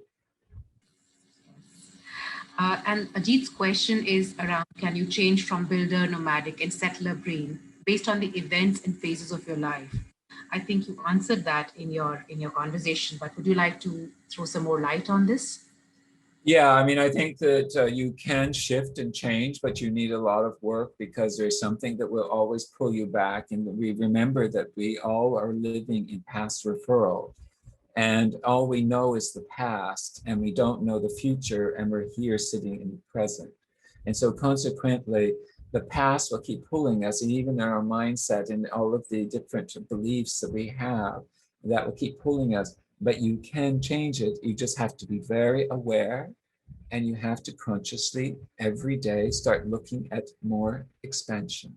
And Ajit's question is around, can you change from builder, nomadic, and settler brain based on the events and phases of your life? I think you answered that in your conversation, but would you like to throw some more light on this? Yeah, I mean, I think that you can shift and change, but you need a lot of work because there's something that will always pull you back. And we remember that we all are living in past referral. And all we know is the past, and we don't know the future, and we're here sitting in the present. And so, consequently, the past will keep pulling us, and even in our mindset and all of the different beliefs that we have, that will keep pulling us. But you can change it. You just have to be very aware, and you have to consciously every day start looking at more expansion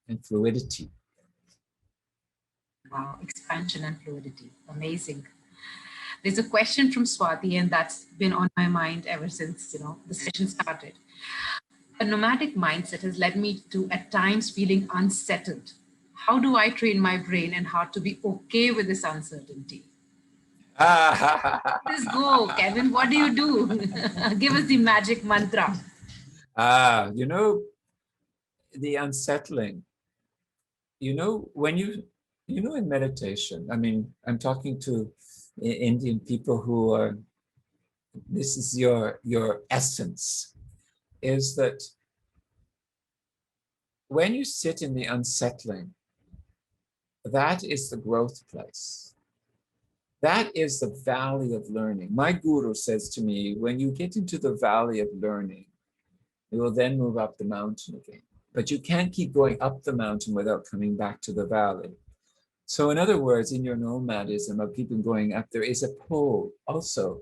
and fluidity. Wow, expansion and fluidity. Amazing. There's a question from Swati, and that's been on my mind ever since the session started. A nomadic mindset has led me to at times feeling unsettled. How do I train my brain and heart to be okay with this uncertainty? Let's go, Kevin. What do you do? Give us the magic mantra. You know, the unsettling, when in meditation, I mean, I'm talking to Indian people who are, this is your essence, is that when you sit in the unsettling, that is the growth place. That is the valley of learning. My guru says to me, when you get into the valley of learning, you will then move up the mountain again. But you can't keep going up the mountain without coming back to the valley. So in other words, in your nomadism of keeping going up, there is a pull also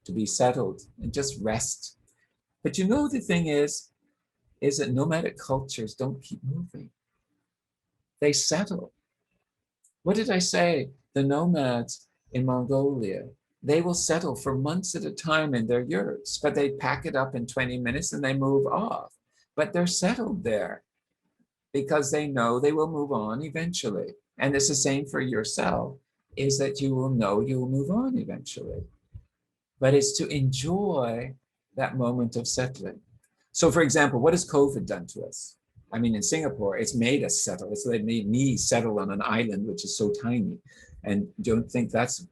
to be settled and just rest. But the thing is that nomadic cultures don't keep moving. They settle. What did I say? The nomads in Mongolia, they will settle for months at a time in their yurts, but they pack it up in 20 minutes and they move off. But they're settled there because they know they will move on eventually. And it's the same for yourself, is that you will know you will move on eventually. But it's to enjoy that moment of settling. So for example, what has COVID done to us? I mean, in Singapore, it's made us settle. It's made me settle on an island, which is so tiny. And don't think that's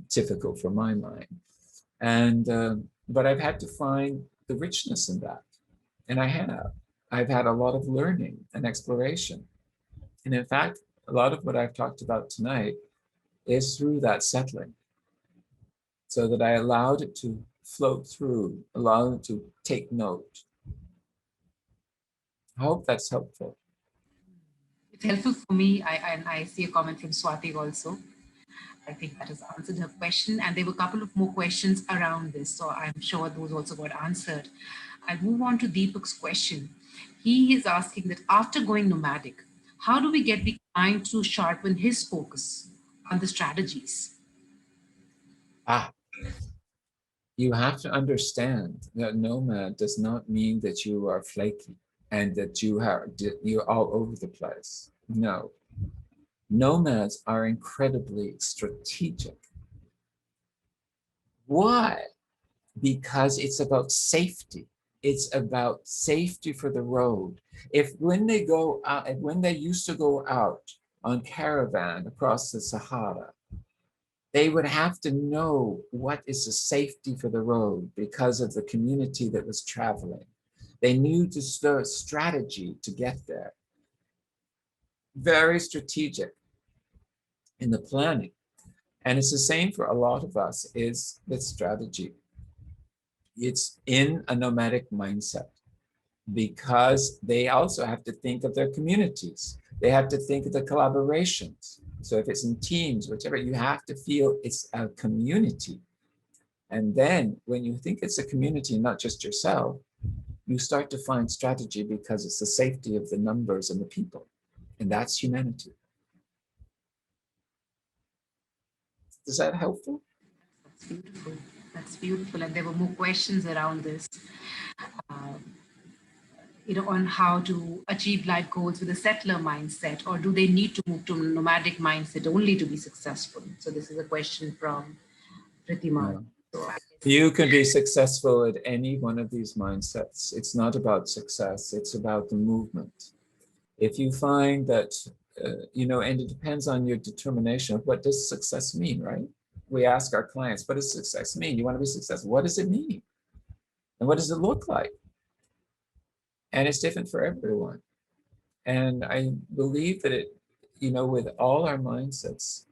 typical for my mind. And, but I've had to find the richness in that. And I have. I've had a lot of learning and exploration. And in fact, a lot of what I've talked about tonight is through that settling, so that I allowed it to float through, allowed it to take note. I hope that's helpful. It's helpful for me. And I see a comment from Swati also. I think that has answered her question. And there were a couple of more questions around this. So I'm sure those also got answered. I'll move on to Deepak's question. He is asking that after going nomadic, how do we get the client to sharpen his focus on the strategies? Ah, you have to understand that nomad does not mean that you are flaky and that you're all over the place. No, nomads are incredibly strategic. Why? Because it's about safety. It's about safety for the road. If when they go out, when they used to go out on caravan across the Sahara, they would have to know what is the safety for the road because of the community that was traveling. They knew the strategy to get there. Very strategic in the planning. And it's the same for a lot of us, is with strategy. It's in a nomadic mindset because they also have to think of their communities. They have to think of the collaborations. So if it's in teams, whichever, you have to feel it's a community. And then when you think it's a community, not just yourself, you start to find strategy because it's the safety of the numbers and the people. And that's humanity. Is that helpful? That's beautiful. That's beautiful. And there were more questions around this. Um, on how to achieve life goals with a settler mindset, or do they need to move to a nomadic mindset only to be successful? So this is a question from Pritima. No. So You can be successful at any one of these mindsets. It's not about success, it's about the movement. If you find that, and it depends on your determination of what does success mean, right? We ask our clients, what does success mean? You want to be successful. What does it mean? And what does it look like? And it's different for everyone. And I believe that with all our mindsets,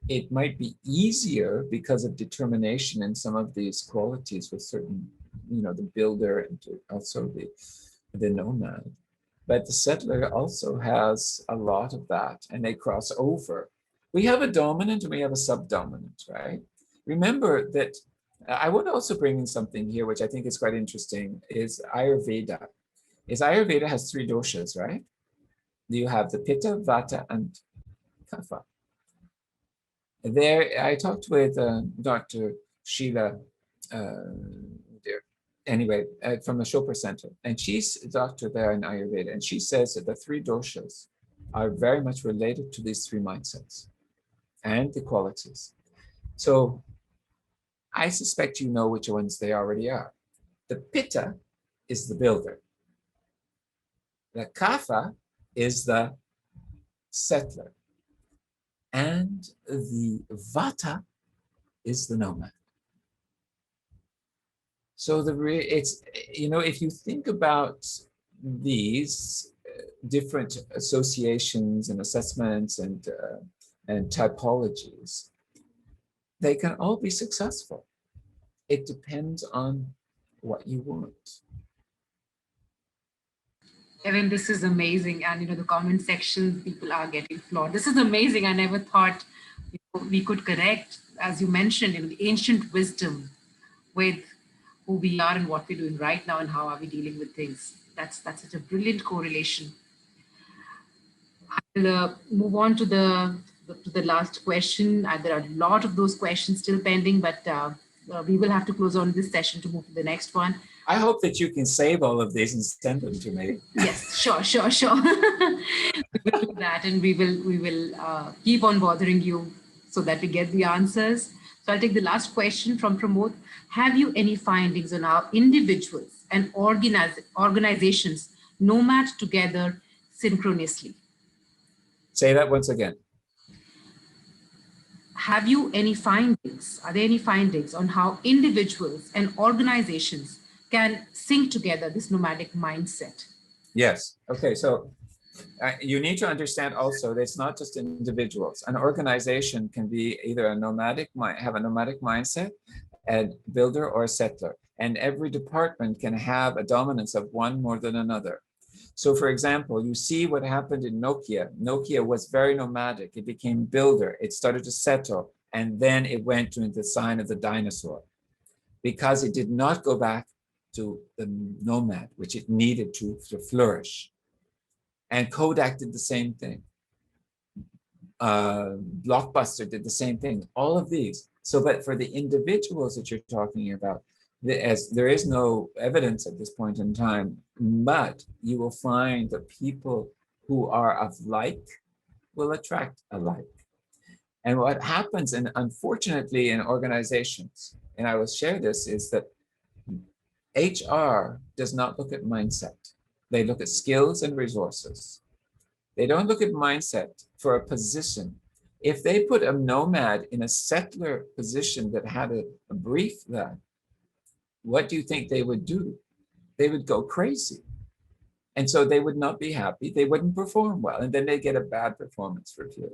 it might be easier because of determination in some of these qualities with certain, the builder and also the nomad. But the settler also has a lot of that, and they cross over. We have a dominant and we have a subdominant, right? Remember that I want to also bring in something here, which I think is quite interesting, is Ayurveda. Ayurveda has 3 doshas, right? You have the Pitta, Vata, and Kapha. There, I talked with Dr. Sheila, from the Chopra Center, and she's a doctor there in Ayurveda, and she says that the 3 doshas are very much related to these three mindsets and the qualities. So I suspect you know which ones they already are. The Pitta is the builder. The Kapha is the settler. And the Vata is the nomad. So it's, if you think about these different associations and assessments and typologies, they can all be successful. It depends on what you want. Kevin, this is amazing. And, the comment section, people are getting flawed. This is amazing. I never thought we could connect, as you mentioned, the ancient wisdom with who we are and what we're doing right now and how are we dealing with things. That's such a brilliant correlation. I'll move on to the last question. There are a lot of those questions still pending, but we will have to close on this session to move to the next one. I hope that you can save all of these and send them to me. Yes, sure. We will do that, and we will keep on bothering you so that we get the answers. So I'll take the last question from Pramod. Have you any findings on how individuals and organizations nomad together synchronously? Say that once again. Have you any findings? Are there any findings on how individuals and organizations can sync together this nomadic mindset? Yes. Okay. So you need to understand also that it's not just individuals. An organization can be either have a nomadic mindset, a builder or a settler. And every department can have a dominance of one more than another. So for example, you see what happened in Nokia. Nokia was very nomadic. It became builder. It started to settle. And then it went to the sign of the dinosaur because it did not go back to the nomad, which it needed to flourish. And Kodak did the same thing. Blockbuster did the same thing. All of these. So, but for the individuals that you're talking about, as there is no evidence at this point in time, but you will find that people who are of like will attract alike. And what happens, and unfortunately in organizations, and I will share this, is that HR does not look at mindset. They look at skills and resources. They don't look at mindset for a position. If they put a nomad in a settler position that had a brief that, what do you think they would do? They would go crazy. And so they would not be happy. They wouldn't perform well. And then they get a bad performance review.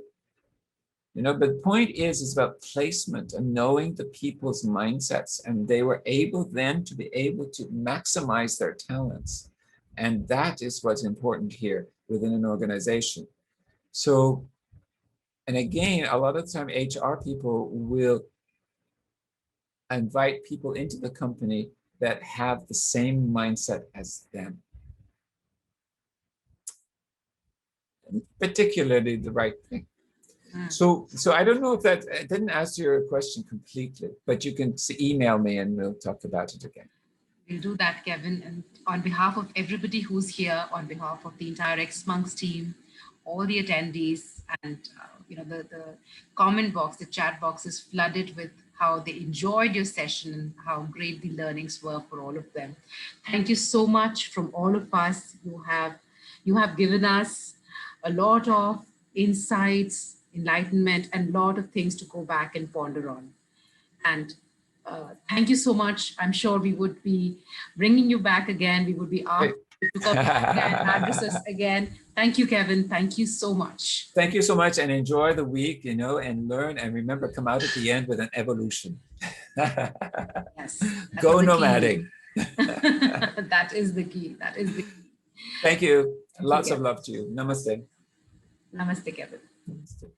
But the point is about placement and knowing the people's mindsets. And they were able then to be able to maximize their talents. And that is what's important here within an organization. So, and again, a lot of the time HR people will invite people into the company that have the same mindset as them. And particularly the right thing. So I don't know if that didn't answer your question completely, but you can email me and we'll talk about it again. We'll do that, Kevin. And on behalf of everybody who's here, on behalf of the entire XMonks team, all the attendees, and the comment box, the chat box is flooded with how they enjoyed your session and how great the learnings were for all of them. Thank you so much from all of us. You have given us a lot of insights, enlightenment, and a lot of things to go back and ponder on. And thank you so much. I'm sure we would be bringing you back again. We would be asked to come back and address us again. Thank you, Kevin. Thank you so much. Thank you so much, and enjoy the week, and learn, and remember, come out at the end with an evolution. Yes. Go nomadic. That is the key. That is the key. Thank you. Lots of love to you. Namaste. Namaste, Kevin. Namaste.